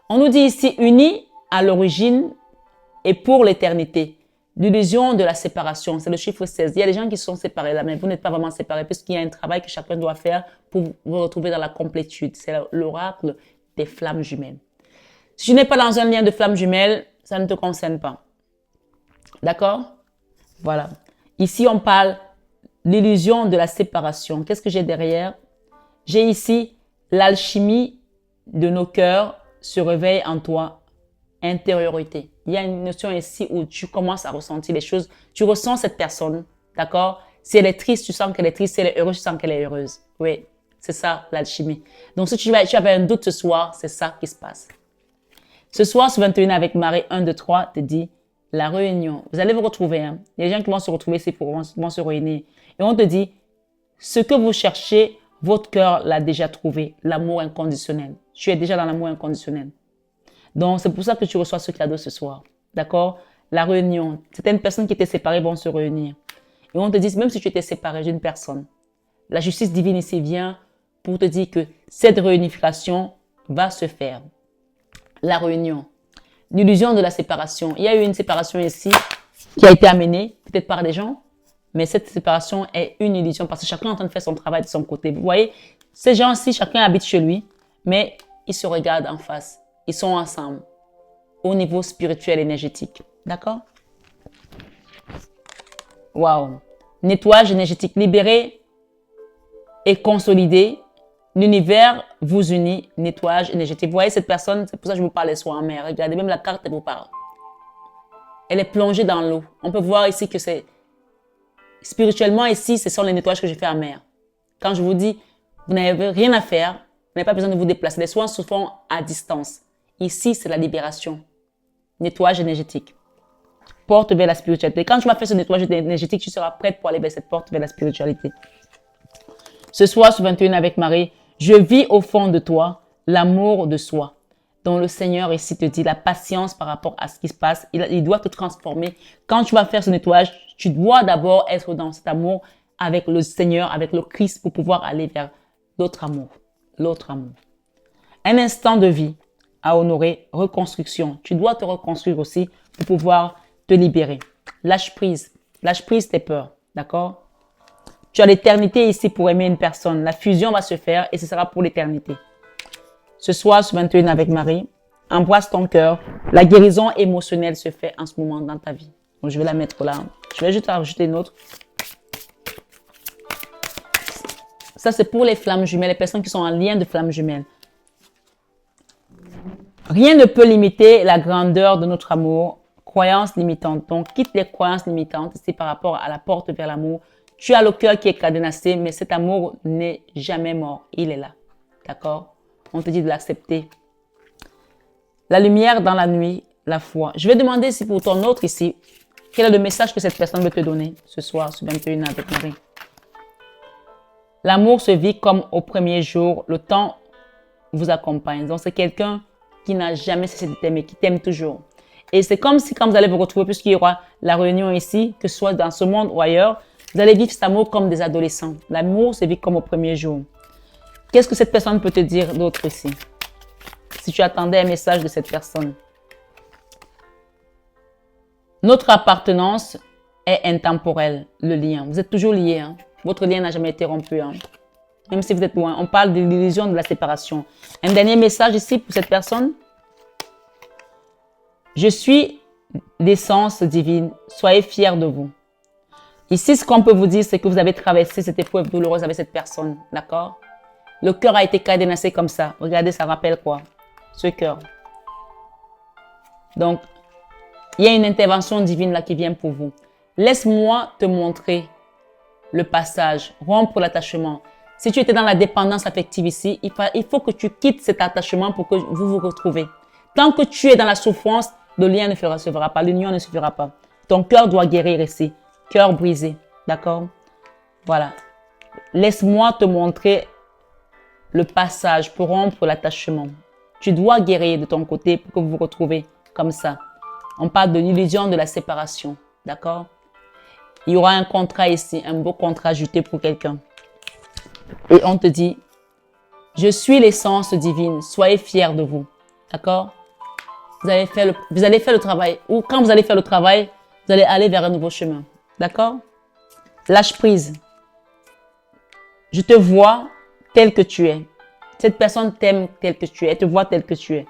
A: On nous dit ici unis à l'origine et pour l'éternité. L'illusion de la séparation, c'est le chiffre 16. Il y a des gens qui se sont séparés là, mais vous n'êtes pas vraiment séparés puisqu'il y a un travail que chacun doit faire pour vous retrouver dans la complétude. C'est l'oracle des flammes jumelles. Si tu n'es pas dans un lien de flammes jumelles, ça ne te concerne pas. D'accord? Voilà. Ici, on parle l'illusion de la séparation. Qu'est-ce que j'ai derrière? J'ai ici l'alchimie de nos cœurs se réveille en toi. Intériorité. Il y a une notion ici où tu commences à ressentir les choses. Tu ressens cette personne. D'accord? Si elle est triste, tu sens qu'elle est triste. Si elle est heureuse, tu sens qu'elle est heureuse. Oui. C'est ça, l'alchimie. Donc, si tu avais un doute ce soir, c'est ça qui se passe. Ce soir, sur 21 avec Marie 1, 2, 3, te dit la réunion. Vous allez vous retrouver. Hein. Il y a des gens qui vont se retrouver ici pour vont se réunir. Et on te dit, ce que vous cherchez, votre cœur l'a déjà trouvé. L'amour inconditionnel. Tu es déjà dans l'amour inconditionnel. Donc, c'est pour ça que tu reçois ce cadeau ce soir. D'accord? La réunion. Certaines personnes qui étaient séparées vont se réunir. Et on te dit, même si tu étais séparé d'une personne, la justice divine ici vient pour te dire que cette réunification va se faire. La réunion. L'illusion de la séparation. Il y a eu une séparation ici qui a été amenée, peut-être par des gens, mais cette séparation est une illusion parce que chacun est en train de faire son travail de son côté. Vous voyez, ces gens-ci, chacun habite chez lui, mais ils se regardent en face. Ils sont ensemble au niveau spirituel, énergétique. D'accord? Waouh! Nettoyage énergétique libéré et consolidé. L'univers vous unit, nettoyage énergétique. Vous voyez cette personne, c'est pour ça que je vous parle des soins en mer. Regardez, même la carte, elle vous parle. Elle est plongée dans l'eau. On peut voir ici que c'est spirituellement ici, ce sont les nettoyages que j'ai fait en mer. Quand je vous dis, vous n'avez rien à faire, vous n'avez pas besoin de vous déplacer. Les soins se font à distance. Ici, c'est la libération. Nettoyage énergétique. Porte vers la spiritualité. Quand tu vas faire ce nettoyage énergétique, tu seras prête pour aller vers cette porte vers la spiritualité. Ce soir, sur 21 avec Marie, je vis au fond de toi l'amour de soi. Donc le Seigneur ici te dit la patience par rapport à ce qui se passe. Il doit te transformer. Quand tu vas faire ce nettoyage, tu dois d'abord être dans cet amour avec le Seigneur, avec le Christ pour pouvoir aller vers l'autre amour. L'autre amour. Un instant de vie à honorer, reconstruction. Tu dois te reconstruire aussi pour pouvoir te libérer. Lâche prise tes peurs, d'accord? Tu as l'éternité ici pour aimer une personne. La fusion va se faire et ce sera pour l'éternité. Ce soir, sur 21 avec Marie, embrasse ton cœur. La guérison émotionnelle se fait en ce moment dans ta vie. Donc, je vais la mettre là. Je vais juste rajouter une autre. Ça, c'est pour les flammes jumelles, les personnes qui sont en lien de flammes jumelles. Rien ne peut limiter la grandeur de notre amour. Croyances limitantes. Donc, quitte les croyances limitantes. C'est par rapport à la porte vers l'amour. Tu as le cœur qui est cadenassé, mais cet amour n'est jamais mort. Il est là. D'accord? On te dit de l'accepter. La lumière dans la nuit, la foi. Je vais demander si pour ton autre ici, quel est le message que cette personne veut te donner ce soir, ce 21 avec Marie. L'amour se vit comme au premier jour. Le temps vous accompagne. Donc, c'est quelqu'un qui n'a jamais cessé de t'aimer, qui t'aime toujours. Et c'est comme si quand vous allez vous retrouver, puisqu'il y aura la réunion ici, que ce soit dans ce monde ou ailleurs, vous allez vivre cet amour comme des adolescents. L'amour se vit comme au premier jour. Qu'est-ce que cette personne peut te dire d'autre ici? Si tu attendais un message de cette personne. Notre appartenance est intemporelle, le lien. Vous êtes toujours liés. Hein? Votre lien n'a jamais été rompu. Hein? Même si vous êtes loin. On parle de l'illusion de la séparation. Un dernier message ici pour cette personne. Je suis d'essence divine. Soyez fiers de vous. Ici, ce qu'on peut vous dire, c'est que vous avez traversé cette épreuve douloureuse avec cette personne. D'accord? Le cœur a été cadenassé comme ça. Regardez, ça rappelle quoi? Ce cœur. Donc, il y a une intervention divine là qui vient pour vous. Laisse-moi te montrer le passage, rompre l'attachement. Si tu étais dans la dépendance affective ici, il faut que tu quittes cet attachement pour que vous vous retrouvez. Tant que tu es dans la souffrance, le lien ne se fera pas, l'union ne se fera pas. Ton cœur doit guérir ici, cœur brisé, d'accord? Voilà. Laisse-moi te montrer le passage pour rompre l'attachement. Tu dois guérir de ton côté pour que vous vous retrouvez comme ça. On parle de l'illusion de la séparation, d'accord? Il y aura un contrat ici, un beau contrat ajouté pour quelqu'un. Et on te dit, je suis l'essence divine, soyez fiers de vous, d'accord? Vous allez faire le travail, ou quand vous allez faire le travail, vous allez aller vers un nouveau chemin, d'accord? Lâche prise. Je te vois tel que tu es. Cette personne t'aime tel que tu es, elle te voit tel que tu es.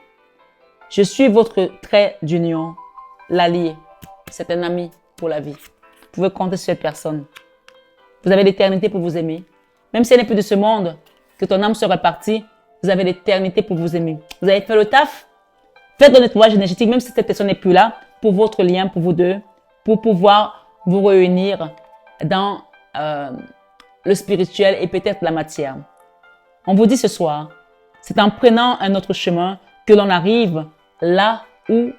A: Je suis votre trait d'union, l'allié. C'est un ami pour la vie. Vous pouvez compter sur cette personne. Vous avez l'éternité pour vous aimer. Même si elle n'est plus de ce monde, que ton âme serait partie, vous avez l'éternité pour vous aimer. Vous avez fait le taf, faites le nettoyage énergétique, même si cette personne n'est plus là, pour votre lien, pour vous deux, pour pouvoir vous réunir dans le spirituel et peut-être la matière. On vous dit ce soir, c'est en prenant un autre chemin que l'on arrive là où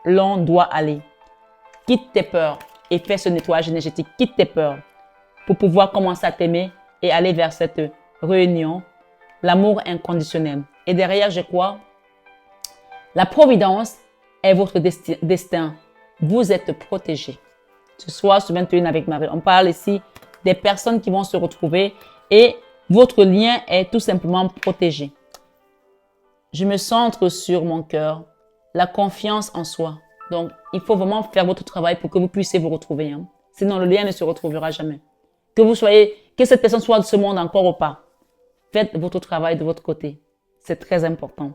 A: l'on doit aller. Quitte tes peurs et fais ce nettoyage énergétique. Quitte tes peurs pour pouvoir commencer à t'aimer et aller vers cette réunion, l'amour inconditionnel. Et derrière, je crois, la providence est votre destin. Vous êtes protégés. Ce soir, ce 21 avec Marie, on parle ici des personnes qui vont se retrouver et votre lien est tout simplement protégé. Je me centre sur mon cœur, la confiance en soi. Donc, il faut vraiment faire votre travail pour que vous puissiez vous retrouver. Hein. Sinon, le lien ne se retrouvera jamais. Que cette personne soit de ce monde encore ou pas. Faites votre travail de votre côté. C'est très important.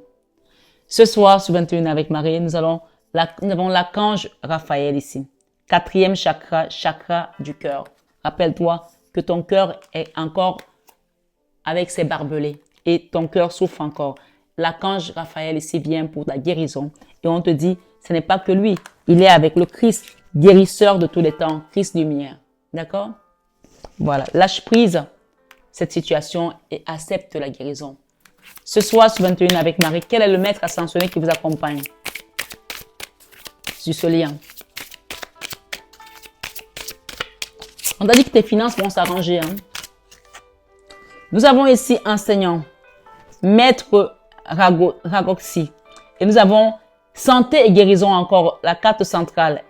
A: Ce soir, sur 21 avec Marie, nous avons l'archange Raphaël ici. 4e chakra, chakra du cœur. Rappelle-toi que ton cœur est encore avec ses barbelés et ton cœur souffre encore. L'archange Raphaël ici vient pour la guérison et on te dit, ce n'est pas que lui, il est avec le Christ, guérisseur de tous les temps, Christ lumière. D'accord? Voilà, lâche prise cette situation et accepte la guérison. Ce soir, sur 21 avec Marie, quel est le maître ascensionné qui vous accompagne sur ce lien? On t'a dit que tes finances vont s'arranger. Hein? Nous avons ici enseignant, maître Ragoxi. Et nous avons santé et guérison encore, la carte centrale,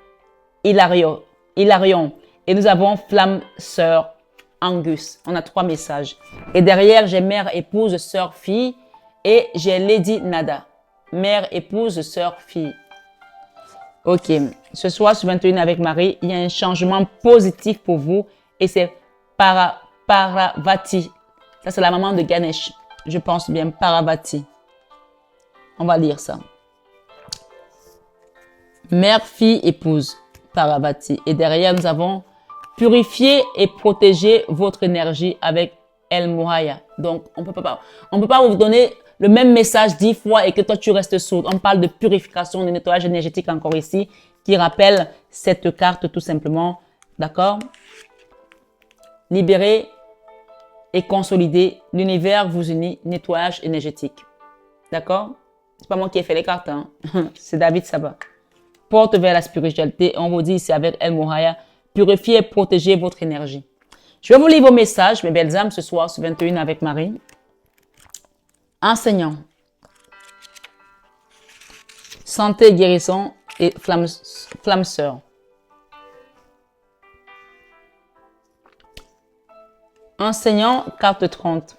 A: Hilarion. Et nous avons flamme, sœur, Angus. On a 3 messages. Et derrière, j'ai mère, épouse, sœur, fille. Et j'ai Lady Nada. Mère, épouse, sœur, fille. Ok. Ce soir, sur 21 avec Marie, il y a un changement positif pour vous. Et c'est Paravati. Ça, c'est la maman de Ganesh. Je pense bien, Paravati. On va lire ça. Mère, fille, épouse, Paravati. Et derrière, nous avons purifier et protéger votre énergie avec El Mouraya. Donc, on peut pas vous donner le même message 10 fois et que toi, tu restes sourd. On parle de purification, de nettoyage énergétique encore ici, qui rappelle cette carte tout simplement. D'accord? Libérer et consolider. L'univers vous unit. Nettoyage énergétique. D'accord? C'est pas moi qui ai fait les cartes, hein. C'est David Saba. Porte vers la spiritualité. On vous dit ici avec El Mouraya, purifiez et protégez votre énergie. Je vais vous lire vos messages, mes belles âmes, ce soir sur 21 avec Marie. Enseignant. Santé, guérison et flamme sœur. Enseignant, carte 30.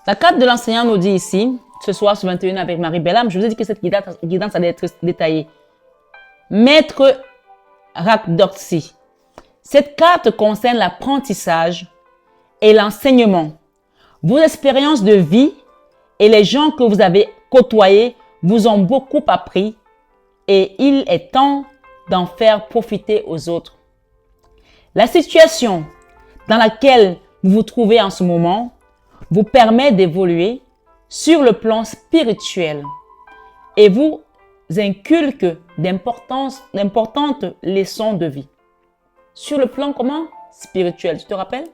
A: La carte de l'enseignant nous dit ici, ce soir sur 21 avec Marie Bellam, je vous ai dit que cette guidance allait être détaillée. Maître Rakdoksi. Cette carte concerne l'apprentissage et l'enseignement. Vos expériences de vie et les gens que vous avez côtoyés vous ont beaucoup appris et il est temps d'en faire profiter aux autres. La situation dans laquelle vous vous trouvez en ce moment vous permet d'évoluer sur le plan spirituel et vous inculque d'importantes leçons de vie. Sur le plan comment? Spirituel, tu te rappelles?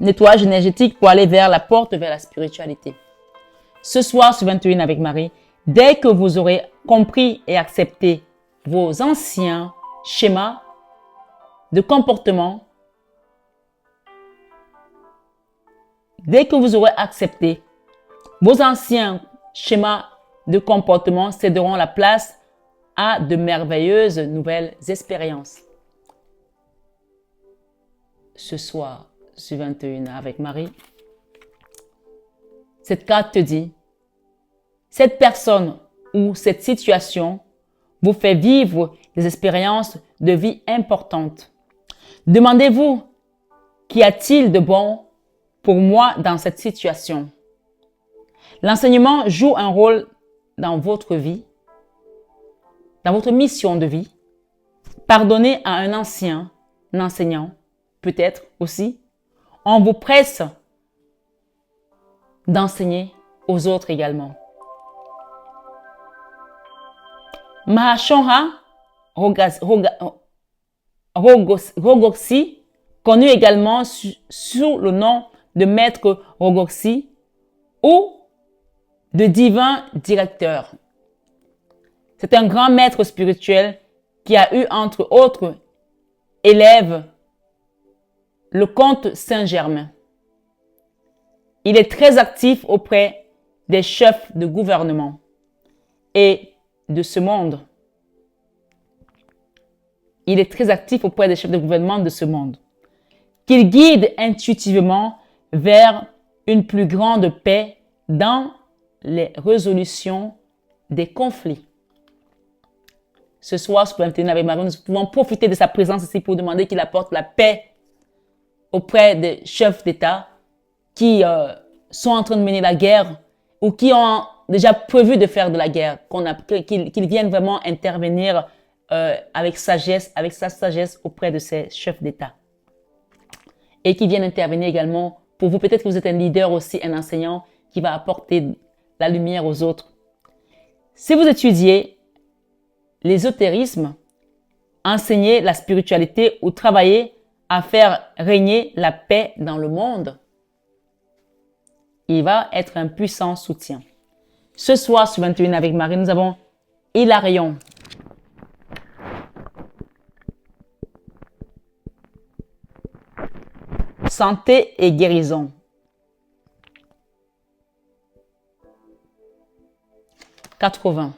A: Nettoyage énergétique pour aller vers la porte, vers la spiritualité. Ce soir sur 21 avec Marie, dès que vous aurez compris et accepté vos anciens schémas de comportement, dès que vous aurez accepté vos anciens schémas de comportement céderont la place à de merveilleuses nouvelles expériences. Ce soir, sur 21 avec Marie, cette carte te dit, cette personne ou cette situation vous fait vivre des expériences de vie importantes. Demandez-vous, qu'y a-t-il de bon pour moi dans cette situation? L'enseignement joue un rôle dans votre vie, dans votre mission de vie. Pardonnez à un ancien, un enseignant, peut-être aussi. On vous presse d'enseigner aux autres également. Mahashonha Rogoksi, connu également sous le nom de Maître Rogoksi ou de divin directeur. C'est un grand maître spirituel qui a eu entre autres élèves le comte Saint-Germain. Il est très actif auprès des chefs de gouvernement et de ce monde. Il est très actif auprès des chefs de gouvernement de ce monde. Qu'il guide intuitivement vers une plus grande paix dans les résolutions des conflits. Ce soir, sur 21 avec Marie, nous pouvons profiter de sa présence ici pour demander qu'il apporte la paix auprès des chefs d'État qui sont en train de mener la guerre ou qui ont déjà prévu de faire de la guerre, qu'ils viennent vraiment intervenir avec sagesse, avec sa sagesse auprès de ces chefs d'État. Et qui viennent intervenir également pour vous. Peut-être que vous êtes un leader aussi, un enseignant qui va apporter la lumière aux autres. Si vous étudiez l'ésotérisme, enseignez la spiritualité ou travaillez à faire régner la paix dans le monde, il va être un puissant soutien. Ce soir, sur 21 avec Marie, nous avons Hilarion. Santé et guérison. « 80.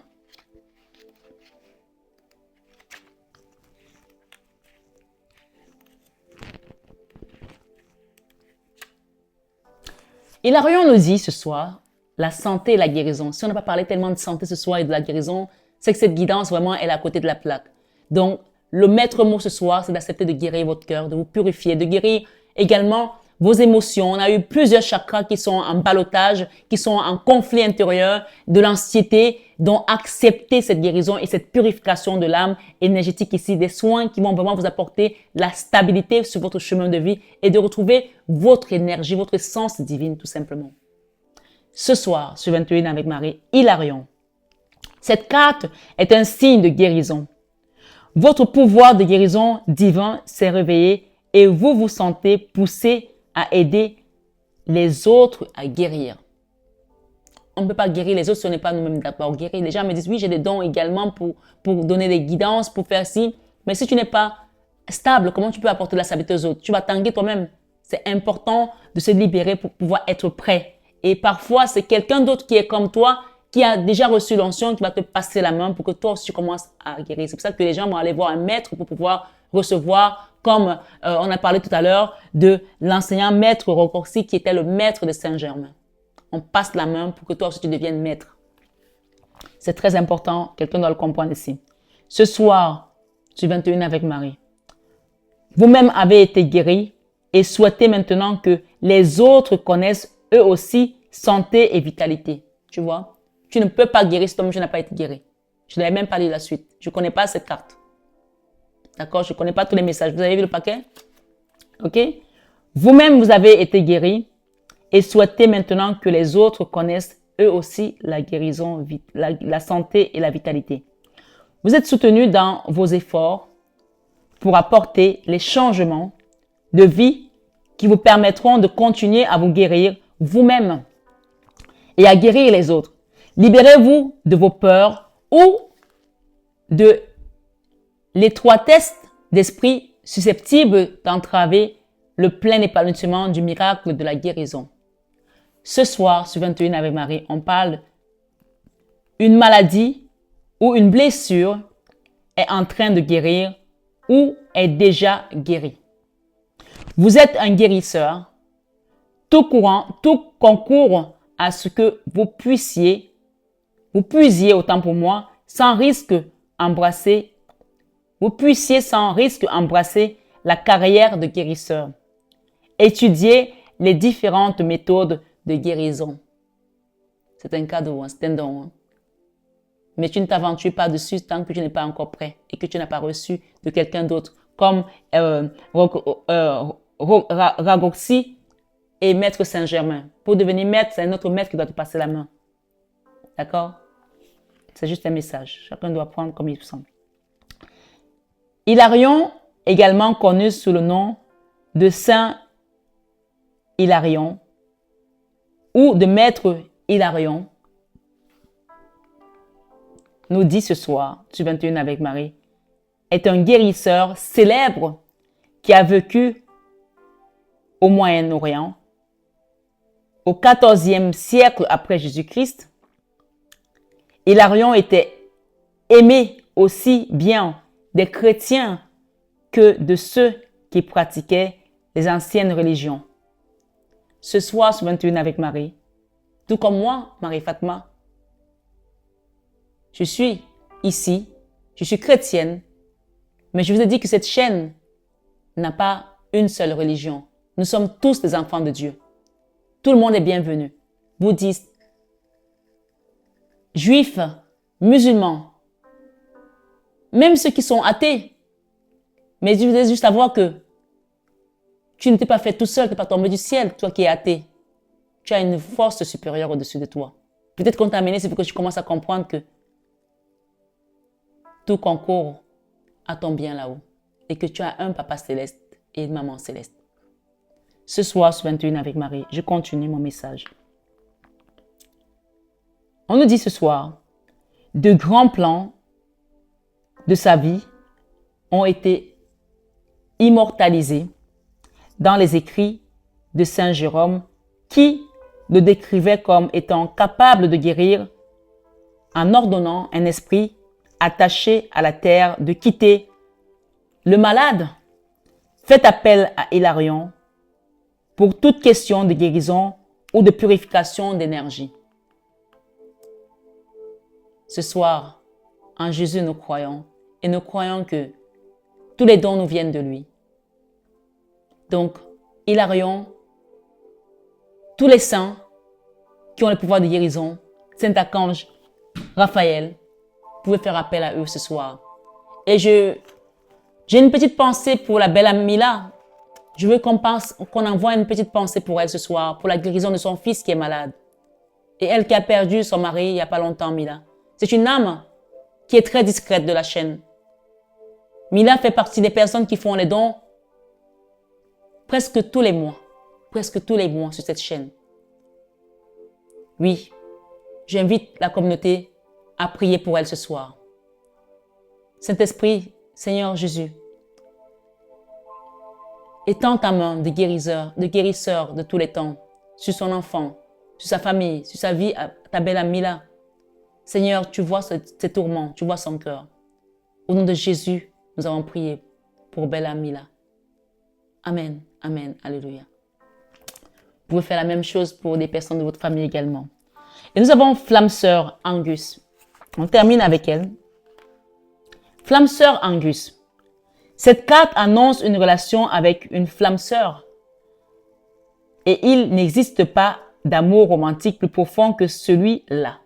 A: Hilarion nous dit ce soir, la santé et la guérison. Si on n'a pas parlé tellement de santé ce soir et de la guérison, c'est que cette guidance vraiment elle est à côté de la plaque. Donc, le maître mot ce soir, c'est d'accepter de guérir votre cœur, de vous purifier, de guérir également vos émotions. On a eu plusieurs chakras qui sont en ballottage, qui sont en conflit intérieur, de l'anxiété. Donc, acceptez cette guérison et cette purification de l'âme énergétique ici, des soins qui vont vraiment vous apporter la stabilité sur votre chemin de vie et de retrouver votre énergie, votre essence divine, tout simplement. Ce soir, sur 21 avec Marie, Hilarion. Cette carte est un signe de guérison. Votre pouvoir de guérison divin s'est réveillé et vous vous sentez poussé à aider les autres à guérir. On ne peut pas guérir les autres si on n'est pas nous-mêmes d'abord guéris. Les gens me disent, oui, j'ai des dons également pour donner des guidances, pour faire ci. Mais si tu n'es pas stable, comment tu peux apporter la stabilité aux autres? Tu vas tanguer toi-même. C'est important de se libérer pour pouvoir être prêt. Et parfois, c'est quelqu'un d'autre qui est comme toi, qui a déjà reçu l'onction, qui va te passer la main pour que toi aussi tu commences à guérir. C'est pour ça que les gens vont aller voir un maître pour pouvoir recevoir, comme on a parlé tout à l'heure de l'enseignant maître Roccoxy qui était le maître de Saint-Germain. On passe la main pour que toi aussi tu deviennes maître. C'est très important, quelqu'un doit le comprendre ici. Ce soir, sur 21 avec Marie, vous-même avez été guéri et souhaitez maintenant que les autres connaissent eux aussi santé et vitalité. Tu vois, tu ne peux pas guérir si toi-même tu n'as pas été guéri. Je n'avais même pas lu la suite. Je ne connais pas cette carte. D'accord? Je ne connais pas tous les messages. Vous avez vu le paquet? Ok? Vous-même, vous avez été guéri et souhaitez maintenant que les autres connaissent eux aussi la guérison, la santé et la vitalité. Vous êtes soutenu dans vos efforts pour apporter les changements de vie qui vous permettront de continuer à vous guérir vous-même et à guérir les autres. Libérez-vous de vos peurs ou de l'étroitesse d'esprit susceptible d'entraver le plein épanouissement du miracle de la guérison. Ce soir, sur 21 avec Marie, on parle une maladie ou une blessure est en train de guérir ou est déjà guérie. Vous êtes un guérisseur. Tout concourt à ce que vous puissiez autant pour moi, sans risque embrasser la carrière de guérisseur. Étudiez les différentes méthodes de guérison. C'est un cadeau, c'est un don. Mais tu ne t'aventures pas dessus tant que tu n'es pas encore prêt et que tu n'as pas reçu de quelqu'un d'autre, comme Ragocsi et Maître Saint-Germain. Pour devenir maître, c'est un autre maître qui doit te passer la main. D'accord? C'est juste un message. Chacun doit prendre comme il semble. Hilarion, également connu sous le nom de Saint Hilarion ou de Maître Hilarion, nous dit ce soir, sur 21 avec Marie, est un guérisseur célèbre qui a vécu au Moyen-Orient, au XIVe siècle après Jésus-Christ. Hilarion était aimé aussi bien des chrétiens que de ceux qui pratiquaient les anciennes religions. Ce soir, sur 21 avec Marie, tout comme moi, Marie Fatma, je suis ici, je suis chrétienne, mais je vous ai dit que cette chaîne n'a pas une seule religion. Nous sommes tous des enfants de Dieu. Tout le monde est bienvenu. Bouddhistes, juifs, musulmans, même ceux qui sont athées. Mais je voulais juste savoir que tu ne t'es pas fait tout seul, tu n'es pas tombé du ciel, toi qui es athée. Tu as une force supérieure au-dessus de toi. Peut-être qu'on t'a amené, c'est pour que tu commences à comprendre que tout concourt à ton bien là-haut. Et que tu as un papa céleste et une maman céleste. Ce soir, sur 21 avec Marie, je continue mon message. On nous dit ce soir, de grands plans de sa vie ont été immortalisés dans les écrits de Saint Jérôme qui le décrivait comme étant capable de guérir en ordonnant un esprit attaché à la terre de quitter le malade. Faites appel à Hilarion pour toute question de guérison ou de purification d'énergie. Ce soir, en Jésus nous croyons et nous croyons que tous les dons nous viennent de lui. Donc, Hilarion tous les saints qui ont le pouvoir de guérison, Saint-Archange, Raphaël, vous pouvez faire appel à eux ce soir. Et j'ai une petite pensée pour la belle Amila. Je veux qu'on envoie une petite pensée pour elle ce soir, pour la guérison de son fils qui est malade. Et elle qui a perdu son mari il n'y a pas longtemps, Mila. C'est une âme qui est très discrète de la chaîne. Mila fait partie des personnes qui font les dons presque tous les mois sur cette chaîne. Oui, j'invite la communauté à prier pour elle ce soir. Saint-Esprit, Seigneur Jésus, étends ta main de guérisseur de tous les temps sur son enfant, sur sa famille, sur sa vie, ta belle Amila. Seigneur, tu vois ses tourments, tu vois son cœur. Au nom de Jésus, nous avons prié pour belle Amila. Amen, amen, alléluia. Vous pouvez faire la même chose pour des personnes de votre famille également. Et nous avons Flamme Sœur Angus. On termine avec elle. Flamme Sœur Angus. Cette carte annonce une relation avec une flamme sœur. Et il n'existe pas d'amour romantique plus profond que celui-là.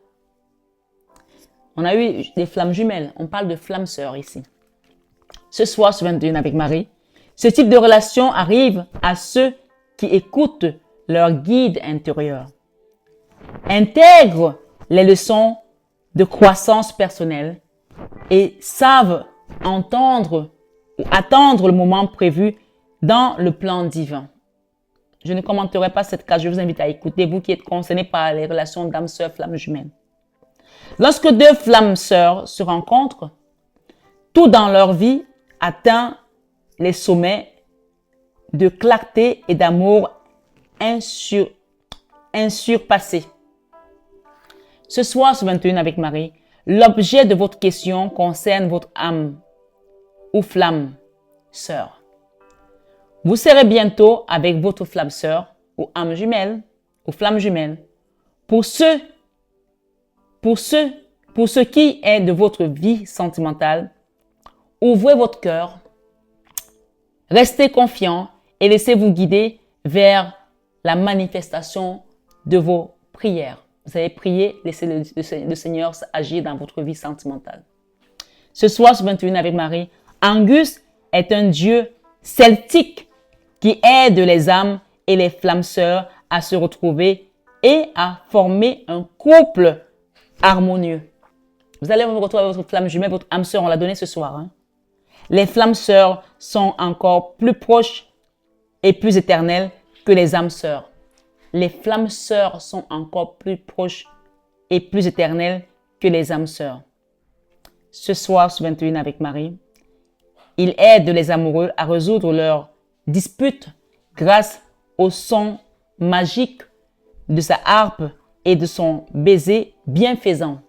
A: On a eu des flammes jumelles. On parle de flamme sœur ici. Ce soir, sur 21 avec Marie, ce type de relation arrive à ceux qui écoutent leur guide intérieur. Intègrent les leçons de croissance personnelle et savent entendre ou attendre le moment prévu dans le plan divin. Je ne commenterai pas cette case, je vous invite à écouter, vous qui êtes concernés par les relations d'âme-sœur, flamme jumelle. Lorsque deux flammes sœurs se rencontrent, tout dans leur vie atteint les sommets de clarté et d'amour insurpassés. Ce soir, sur 21 avec Marie, l'objet de votre question concerne votre âme ou flamme sœur. Vous serez bientôt avec votre flamme sœur ou âme jumelle ou flamme jumelle. Pour ce qui est de votre vie sentimentale, ouvrez votre cœur, restez confiant et laissez-vous guider vers la manifestation de vos prières. Vous allez prier, laissez le Seigneur agir dans votre vie sentimentale. Ce soir, sur 21 avec Marie, Angus est un dieu celtique qui aide les âmes et les flammes sœurs à se retrouver et à former un couple harmonieux. Vous allez vous retrouver votre flamme jumelle, votre âme sœur, on l'a donné ce soir. Hein? Les flammes sœurs sont encore plus proches et plus éternelles que les âmes sœurs. Les flammes sœurs sont encore plus proches et plus éternelles que les âmes sœurs. Ce soir, sur 21 avec Marie, il aide les amoureux à résoudre leurs disputes grâce au son magique de sa harpe et de son baiser bienfaisant.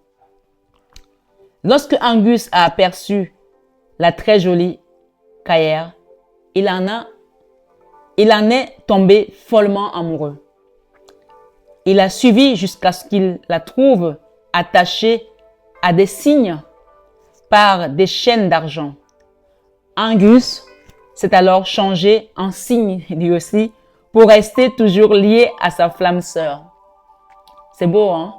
A: Lorsque Angus a aperçu la très jolie Kayer, il en est tombé follement amoureux. Il a suivi jusqu'à ce qu'il la trouve attachée à des cygnes par des chaînes d'argent. Angus s'est alors changé en cygne lui aussi pour rester toujours lié à sa flamme sœur. C'est beau, hein?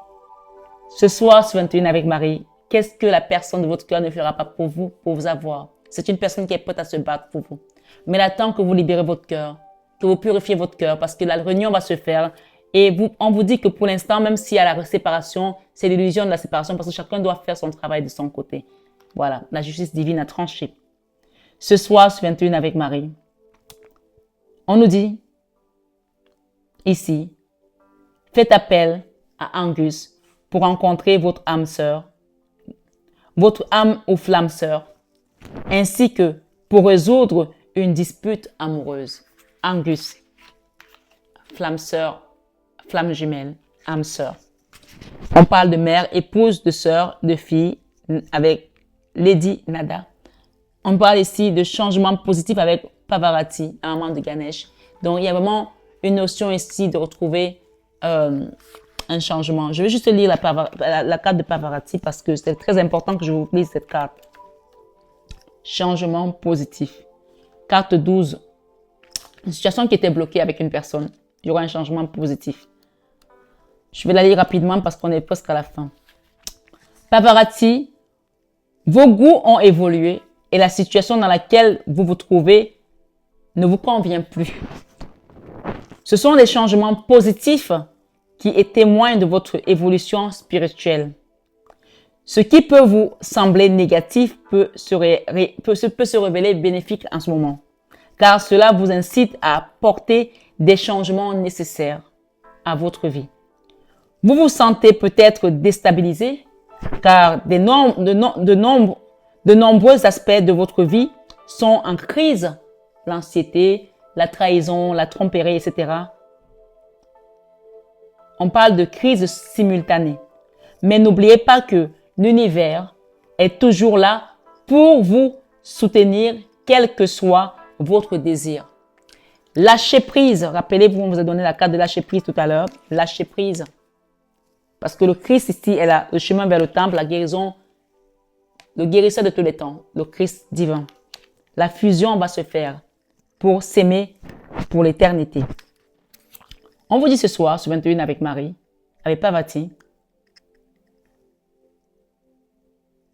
A: Ce soir, sur 21 avec Marie, qu'est-ce que la personne de votre cœur ne fera pas pour vous avoir? C'est une personne qui est prête à se battre pour vous. Mais elle attend que vous libérez votre cœur, que vous purifiez votre cœur, parce que la réunion va se faire. Et on vous dit que pour l'instant, même s'il y a la séparation, c'est l'illusion de la séparation, parce que chacun doit faire son travail de son côté. Voilà, la justice divine a tranché. Ce soir, sur 21 avec Marie, on nous dit, ici, faites appel à Angus pour rencontrer votre âme sœur, votre âme ou flamme sœur, ainsi que pour résoudre une dispute amoureuse. Angus, flamme sœur, flamme jumelle, âme sœur. On parle de mère, épouse, de sœur, de fille, avec Lady Nada. On parle ici de changement positif avec Pavarati, un maman de Ganesh. Donc, il y a vraiment une notion ici de retrouver un changement. Je vais juste lire la carte de Pavarati parce que c'est très important que je vous lise cette carte. Changement positif. Carte 12. Une situation qui était bloquée avec une personne. Il y aura un changement positif. Je vais la lire rapidement parce qu'on est presque à la fin. Paparazzi, vos goûts ont évolué et la situation dans laquelle vous vous trouvez ne vous convient plus. Ce sont des changements positifs qui témoignent de votre évolution spirituelle. Ce qui peut vous sembler négatif peut se révéler bénéfique en ce moment, car cela vous incite à apporter des changements nécessaires à votre vie. Vous vous sentez peut-être déstabilisé, car de nombreux aspects de votre vie sont en crise, l'anxiété, la trahison, la tromperie, etc. On parle de crise simultanée. Mais n'oubliez pas que l'univers est toujours là pour vous soutenir, quel que soit votre désir. Lâchez prise. Rappelez-vous, on vous a donné la carte de lâcher prise tout à l'heure. Lâchez prise. Parce que le Christ ici est là, le chemin vers le temple, la guérison, le guérisseur de tous les temps, le Christ divin. La fusion va se faire pour s'aimer pour l'éternité. On vous dit ce soir, sur 21 avec Marie, avec Parvati,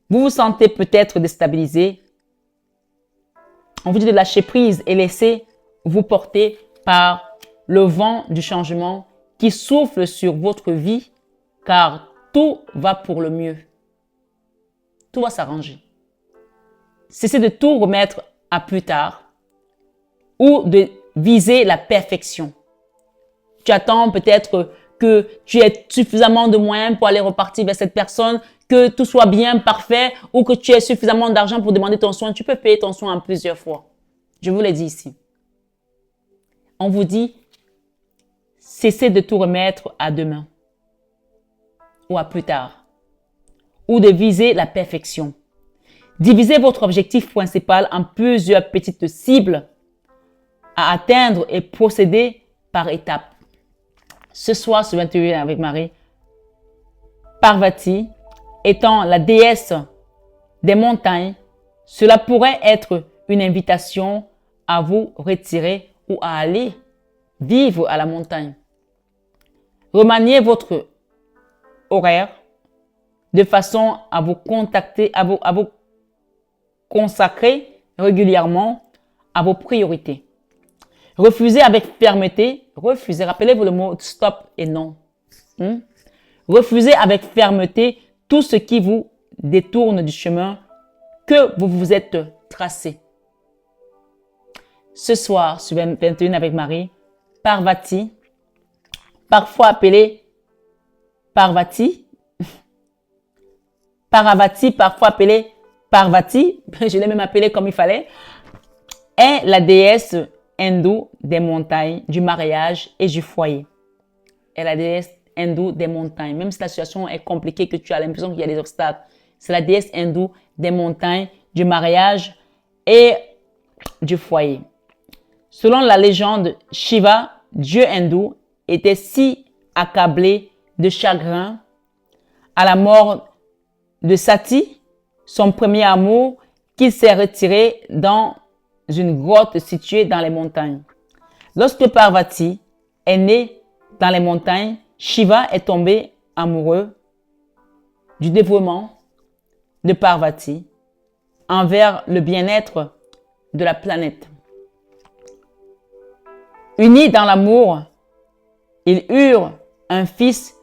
A: vous vous sentez peut-être déstabilisé. On vous dit de lâcher prise et laisser vous porter par le vent du changement qui souffle sur votre vie, car tout va pour le mieux. Tout va s'arranger. Cessez de tout remettre à plus tard ou de viser la perfection. Tu attends peut-être que tu aies suffisamment de moyens pour aller repartir vers cette personne, que tout soit bien, parfait, ou que tu aies suffisamment d'argent pour demander ton soin. Tu peux payer ton soin en plusieurs fois. Je vous l'ai dit ici. On vous dit, cessez de tout remettre à demain ou à plus tard, ou de viser la perfection. Divisez votre objectif principal en plusieurs petites cibles à atteindre et procéder par étapes. Ce soir, sur 21 avec Marie, Parvati étant la déesse des montagnes, cela pourrait être une invitation à vous retirer ou à aller vivre à la montagne. Remaniez votre horaire de façon à vous contacter, à vous consacrer régulièrement à vos priorités. Refusez avec fermeté, rappelez-vous le mot stop et non. Refusez avec fermeté tout ce qui vous détourne du chemin que vous vous êtes tracé. Ce soir, sur 21 avec Marie, Parvati, parfois appelée Parvati, Paravati, parfois appelée Parvati, je l'ai même appelée comme il fallait, est la déesse hindoue des montagnes, du mariage et du foyer. Elle est la déesse hindoue des montagnes. Même si la situation est compliquée, que tu as l'impression qu'il y a des obstacles, c'est la déesse hindoue des montagnes, du mariage et du foyer. Selon la légende, Shiva, dieu hindou, était si accablé de chagrin à la mort de Sati, son premier amour, qu'il s'est retiré dans une grotte située dans les montagnes. Lorsque Parvati est née dans les montagnes, Shiva est tombé amoureux du dévouement de Parvati envers le bien-être de la planète. Unis dans l'amour, ils eurent un fils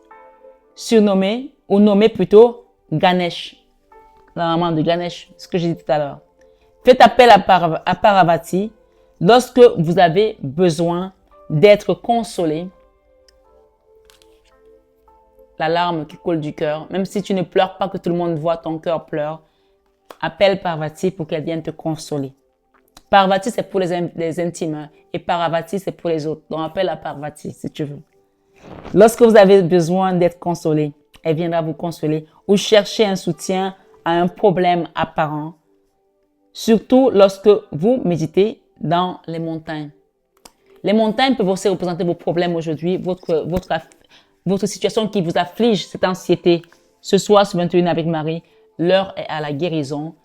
A: surnommé, ou nommé plutôt Ganesh, la maman de Ganesh, ce que j'ai dit tout à l'heure. Faites appel à Parvati lorsque vous avez besoin d'être consolé. La larme qui coule du cœur, même si tu ne pleures pas, que tout le monde voit ton cœur pleure, appelle Parvati pour qu'elle vienne te consoler. Parvati, c'est pour les intimes, et Parvati, c'est pour les autres. Donc, appelle à Parvati, si tu veux. Lorsque vous avez besoin d'être consolé, elle viendra vous consoler, ou chercher un soutien à un problème apparent, surtout lorsque vous méditez dans les montagnes. Les montagnes peuvent aussi représenter vos problèmes aujourd'hui, votre situation qui vous afflige, cette anxiété. Ce soir, sur 21 avec Marie, l'heure est à la guérison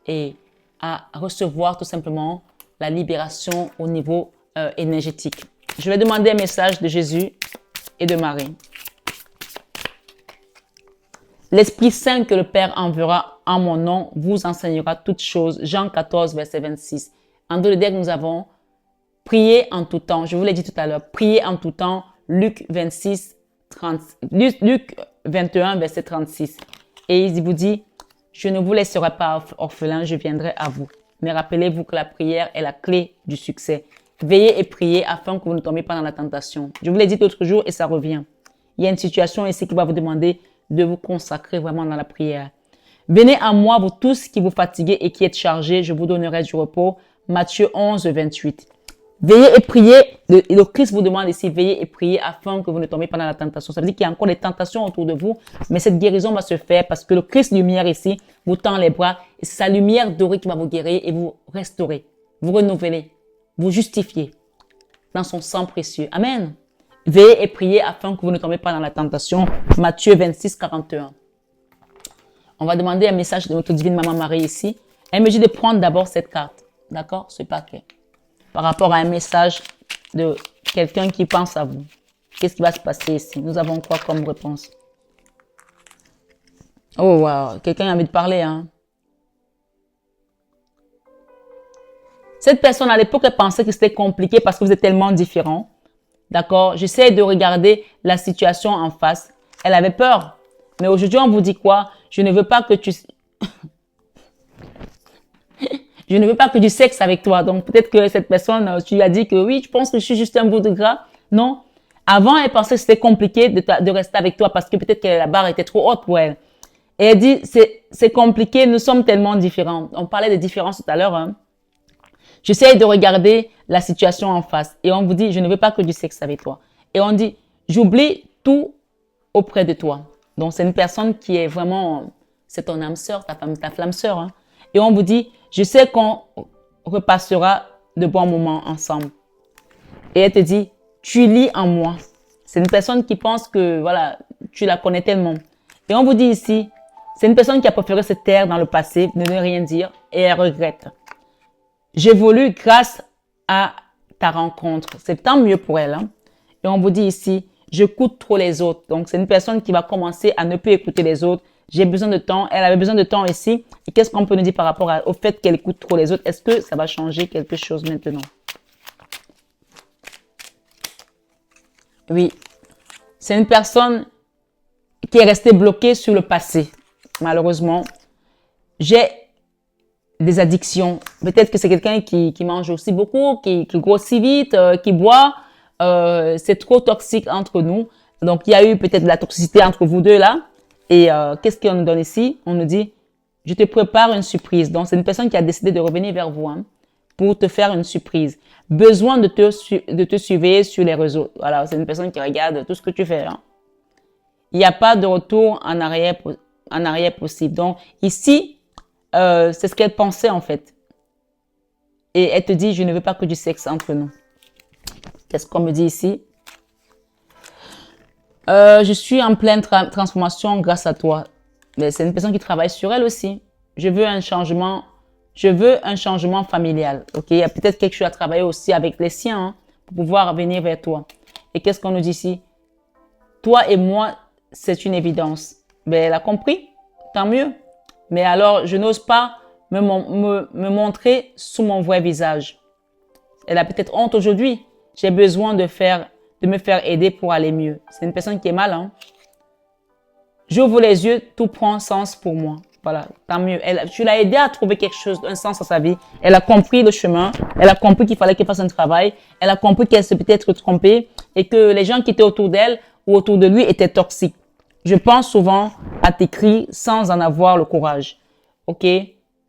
A: et à recevoir tout simplement la libération au niveau énergétique. Je vais demander un message de Jésus et de Marie. L'Esprit Saint que le Père enverra en mon nom vous enseignera toutes choses. Jean 14, verset 26. En deux dire que nous avons prié en tout temps. Je vous l'ai dit tout à l'heure. Prier en tout temps. Luc 26, 30, Luc 21, verset 36. Et il vous dit, je ne vous laisserai pas orphelin, je viendrai à vous. Mais rappelez-vous que la prière est la clé du succès. Veillez et priez afin que vous ne tombiez pas dans la tentation. Je vous l'ai dit l'autre jour et ça revient. Il y a une situation ici qui va vous demander de vous consacrer vraiment dans la prière. Venez à moi, vous tous qui vous fatiguez et qui êtes chargés, je vous donnerai du repos. Matthieu 11, 28. Veillez et priez. Le Christ vous demande ici, veillez et priez afin que vous ne tombiez pas dans la tentation. Ça veut dire qu'il y a encore des tentations autour de vous, mais cette guérison va se faire parce que le Christ lumière ici vous tend les bras et c'est sa lumière dorée qui va vous guérir et vous restaurer, vous renouveler, vous justifier dans son sang précieux. Amen. Veillez et priez afin que vous ne tombiez pas dans la tentation. Matthieu 26, 41. On va demander un message de notre divine Maman Marie ici. Elle me dit de prendre d'abord cette carte. D'accord? Ce paquet. Par rapport à un message de quelqu'un qui pense à vous. Qu'est-ce qui va se passer ici? Nous avons quoi comme réponse? Oh, wow. Quelqu'un a envie de parler, hein? Cette personne, à l'époque, elle pensait que c'était compliqué parce que vous êtes tellement différents. D'accord? J'essaie de regarder la situation en face. Elle avait peur. Mais aujourd'hui, on vous dit quoi? Je ne veux pas que tu... Je ne veux pas que du sexe avec toi. Donc, peut-être que cette personne, tu lui as dit que oui, je pense que je suis juste un bout de gras. Non. Avant, elle pensait que c'était compliqué de rester avec toi parce que peut-être que la barre était trop haute pour elle. Et elle dit, c'est compliqué, nous sommes tellement différents. On parlait de différences tout à l'heure, hein. J'essaie de regarder la situation en face. Et on vous dit, je ne veux pas que du sexe avec toi. Et on dit, j'oublie tout auprès de toi. Donc, c'est une personne qui est vraiment, c'est ton âme sœur, ta flamme sœur, hein. Et on vous dit, je sais qu'on repassera de bons moments ensemble. Et elle te dit, tu lis en moi. C'est une personne qui pense que, voilà, tu la connais tellement. Et on vous dit ici, c'est une personne qui a préféré se taire dans le passé, ne rien dire, et elle regrette. J'évolue grâce à ta rencontre. C'est tant mieux pour elle, hein. Et on vous dit ici, j'écoute trop les autres. Donc, c'est une personne qui va commencer à ne plus écouter les autres. J'ai besoin de temps. Elle avait besoin de temps ici. Et qu'est-ce qu'on peut nous dire par rapport au fait qu'elle écoute trop les autres? Est-ce que ça va changer quelque chose maintenant? Oui. C'est une personne qui est restée bloquée sur le passé. Malheureusement, j'ai des addictions. Peut-être que c'est quelqu'un qui mange aussi beaucoup, qui grossit vite, qui boit. C'est trop toxique entre nous. Donc, il y a eu peut-être de la toxicité entre vous deux là. Et qu'est-ce qu'on nous donne ici? On nous dit, je te prépare une surprise. Donc, c'est une personne qui a décidé de revenir vers vous, hein, pour te faire une surprise. Besoin de te suivre sur les réseaux. Voilà, c'est une personne qui regarde tout ce que tu fais, hein. Il n'y a pas de retour en arrière possible. Donc, ici, c'est ce qu'elle pensait en fait. Et elle te dit, je ne veux pas que du sexe entre nous. Qu'est-ce qu'on me dit ici? Je suis en pleine transformation grâce à toi. Mais c'est une personne qui travaille sur elle aussi. Je veux un changement familial. Ok, il y a peut-être quelque chose à travailler aussi avec les siens, hein, pour pouvoir venir vers toi. Et qu'est-ce qu'on nous dit ici? Toi et moi, c'est une évidence. Mais elle a compris, tant mieux. Mais alors, je n'ose pas me montrer sous mon vrai visage. Elle a peut-être honte aujourd'hui. J'ai besoin de me faire aider pour aller mieux. C'est une personne qui est mal, hein. J'ouvre les yeux, tout prend sens pour moi. Voilà, tant mieux. Tu l'as aidé à trouver quelque chose, un sens à sa vie. Elle a compris le chemin. Elle a compris qu'il fallait qu'elle fasse un travail. Elle a compris qu'elle s'est peut-être trompée et que les gens qui étaient autour d'elle ou autour de lui étaient toxiques. Je pense souvent à tes cris sans en avoir le courage. Ok?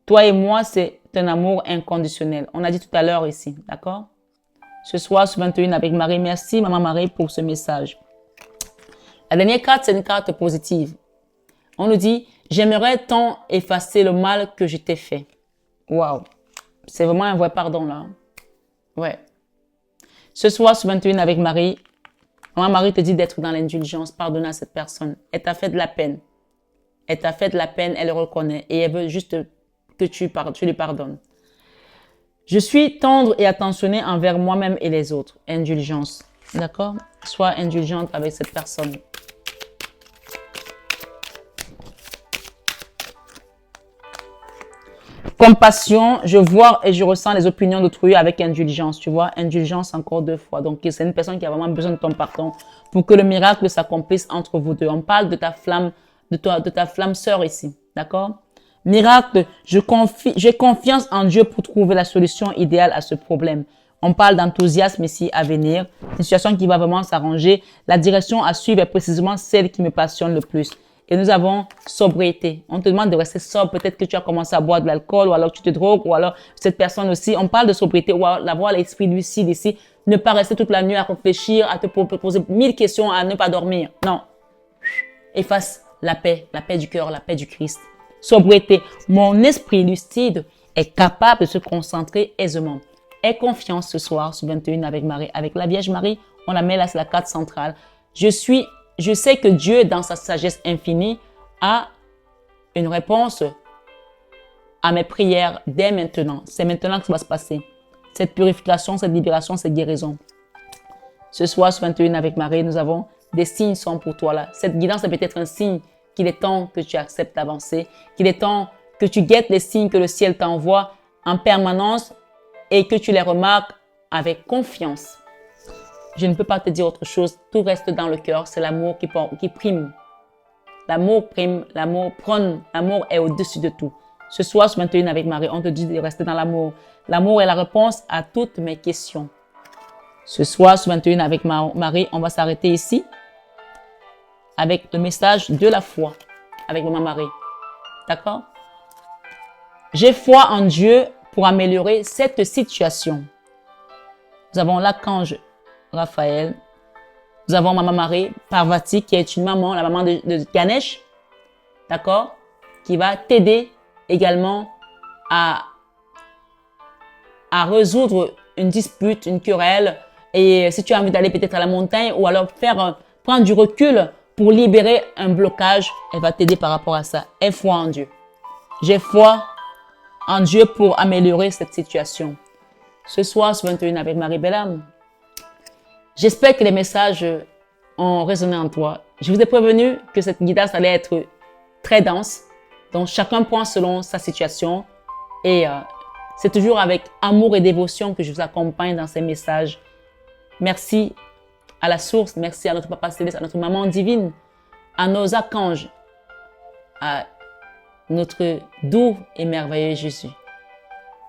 A: Toi et moi, c'est un amour inconditionnel. On a dit tout à l'heure ici, d'accord? Ce soir, sur 21 avec Marie. Merci, Maman Marie, pour ce message. La dernière carte, c'est une carte positive. On nous dit, j'aimerais tant effacer le mal que je t'ai fait. Waouh. C'est vraiment un vrai pardon, là. Ouais. Ce soir, sur 21 avec Marie, Maman Marie te dit d'être dans l'indulgence, pardonner à cette personne. Elle t'a fait de la peine. Elle t'a fait de la peine, elle le reconnaît. Et elle veut juste que tu lui pardonnes. Je suis tendre et attentionné envers moi-même et les autres. Indulgence. D'accord? Sois indulgente avec cette personne. Compassion, je vois et je ressens les opinions d'autrui avec indulgence. Tu vois, indulgence encore 2 fois. Donc, c'est une personne qui a vraiment besoin de ton pardon pour que le miracle s'accomplisse entre vous deux. On parle de ta flamme, de ta flamme sœur ici. D'accord? Miracle, j'ai confiance en Dieu pour trouver la solution idéale à ce problème. On parle d'enthousiasme ici à venir, une situation qui va vraiment s'arranger. La direction à suivre est précisément celle qui me passionne le plus. Et nous avons sobriété. On te demande de rester sobre. Peut-être que tu as commencé à boire de l'alcool ou alors que tu te drogues ou alors cette personne aussi. On parle de sobriété ou d'avoir l'esprit lucide ici. Ne pas rester toute la nuit à réfléchir, à te poser 1000 questions, à ne pas dormir. Non. Efface la paix du cœur, la paix du Christ. Sobriété. Mon esprit lucide est capable de se concentrer aisément. Aie confiance ce soir sur 21 avec Marie. Avec la Vierge Marie, on la met là, c'est la carte centrale. Je sais que Dieu, dans sa sagesse infinie, a une réponse à mes prières dès maintenant. C'est maintenant que ça va se passer. Cette purification, cette libération, cette guérison. Ce soir, sur 21 avec Marie, nous avons des signes sont pour toi là. Cette guidance est peut-être un signe qu'il est temps que tu acceptes d'avancer, qu'il est temps que tu guettes les signes que le ciel t'envoie en permanence et que tu les remarques avec confiance. Je ne peux pas te dire autre chose. Tout reste dans le cœur. C'est l'amour qui prime. L'amour prime, l'amour prône, l'amour est au-dessus de tout. Ce soir, sur 21 avec Marie, on te dit de rester dans l'amour. L'amour est la réponse à toutes mes questions. Ce soir, sur 21 avec Marie, on va s'arrêter ici avec le message de la foi avec Maman Marie. D'accord? J'ai foi en Dieu pour améliorer cette situation. Nous avons l'archange Raphaël. Nous avons Maman Marie Parvati qui est une maman, la maman de Ganesh. D'accord? Qui va t'aider également à résoudre une dispute, une querelle. Et si tu as envie d'aller peut-être à la montagne ou alors prendre du recul pour libérer un blocage, elle va t'aider par rapport à ça. Aie foi en Dieu. J'ai foi en Dieu pour améliorer cette situation. Ce soir, sur 21 avec Marie Bellam, j'espère que les messages ont résonné en toi. Je vous ai prévenu que cette guidance allait être très dense. Donc, chacun prend selon sa situation. Et c'est toujours avec amour et dévotion que je vous accompagne dans ces messages. Merci à la source, merci à notre Papa Céleste, à notre Maman Divine, à nos archanges, à notre doux et merveilleux Jésus.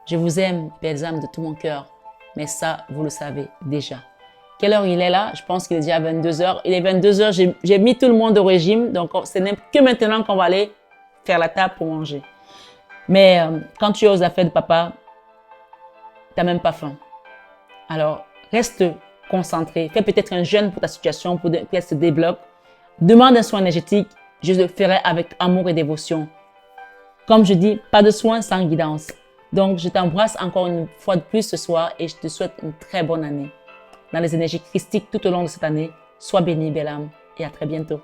A: Je vous aime, belles âmes, de tout mon cœur, mais ça, vous le savez déjà. Quelle heure il est là? Je pense qu'il est déjà 22h. Il est 22h, j'ai mis tout le monde au régime, donc ce n'est que maintenant qu'on va aller faire la table pour manger. Mais quand tu es aux affaires de papa, tu n'as même pas faim. Alors, reste concentré. Fais peut-être un jeûne pour ta situation, pour qu'elle se débloque. Demande un soin énergétique. Je le ferai avec amour et dévotion. Comme je dis, pas de soin sans guidance. Donc, je t'embrasse encore une fois de plus ce soir et je te souhaite une très bonne année. Dans les énergies christiques tout au long de cette année, sois béni, belle âme, et à très bientôt.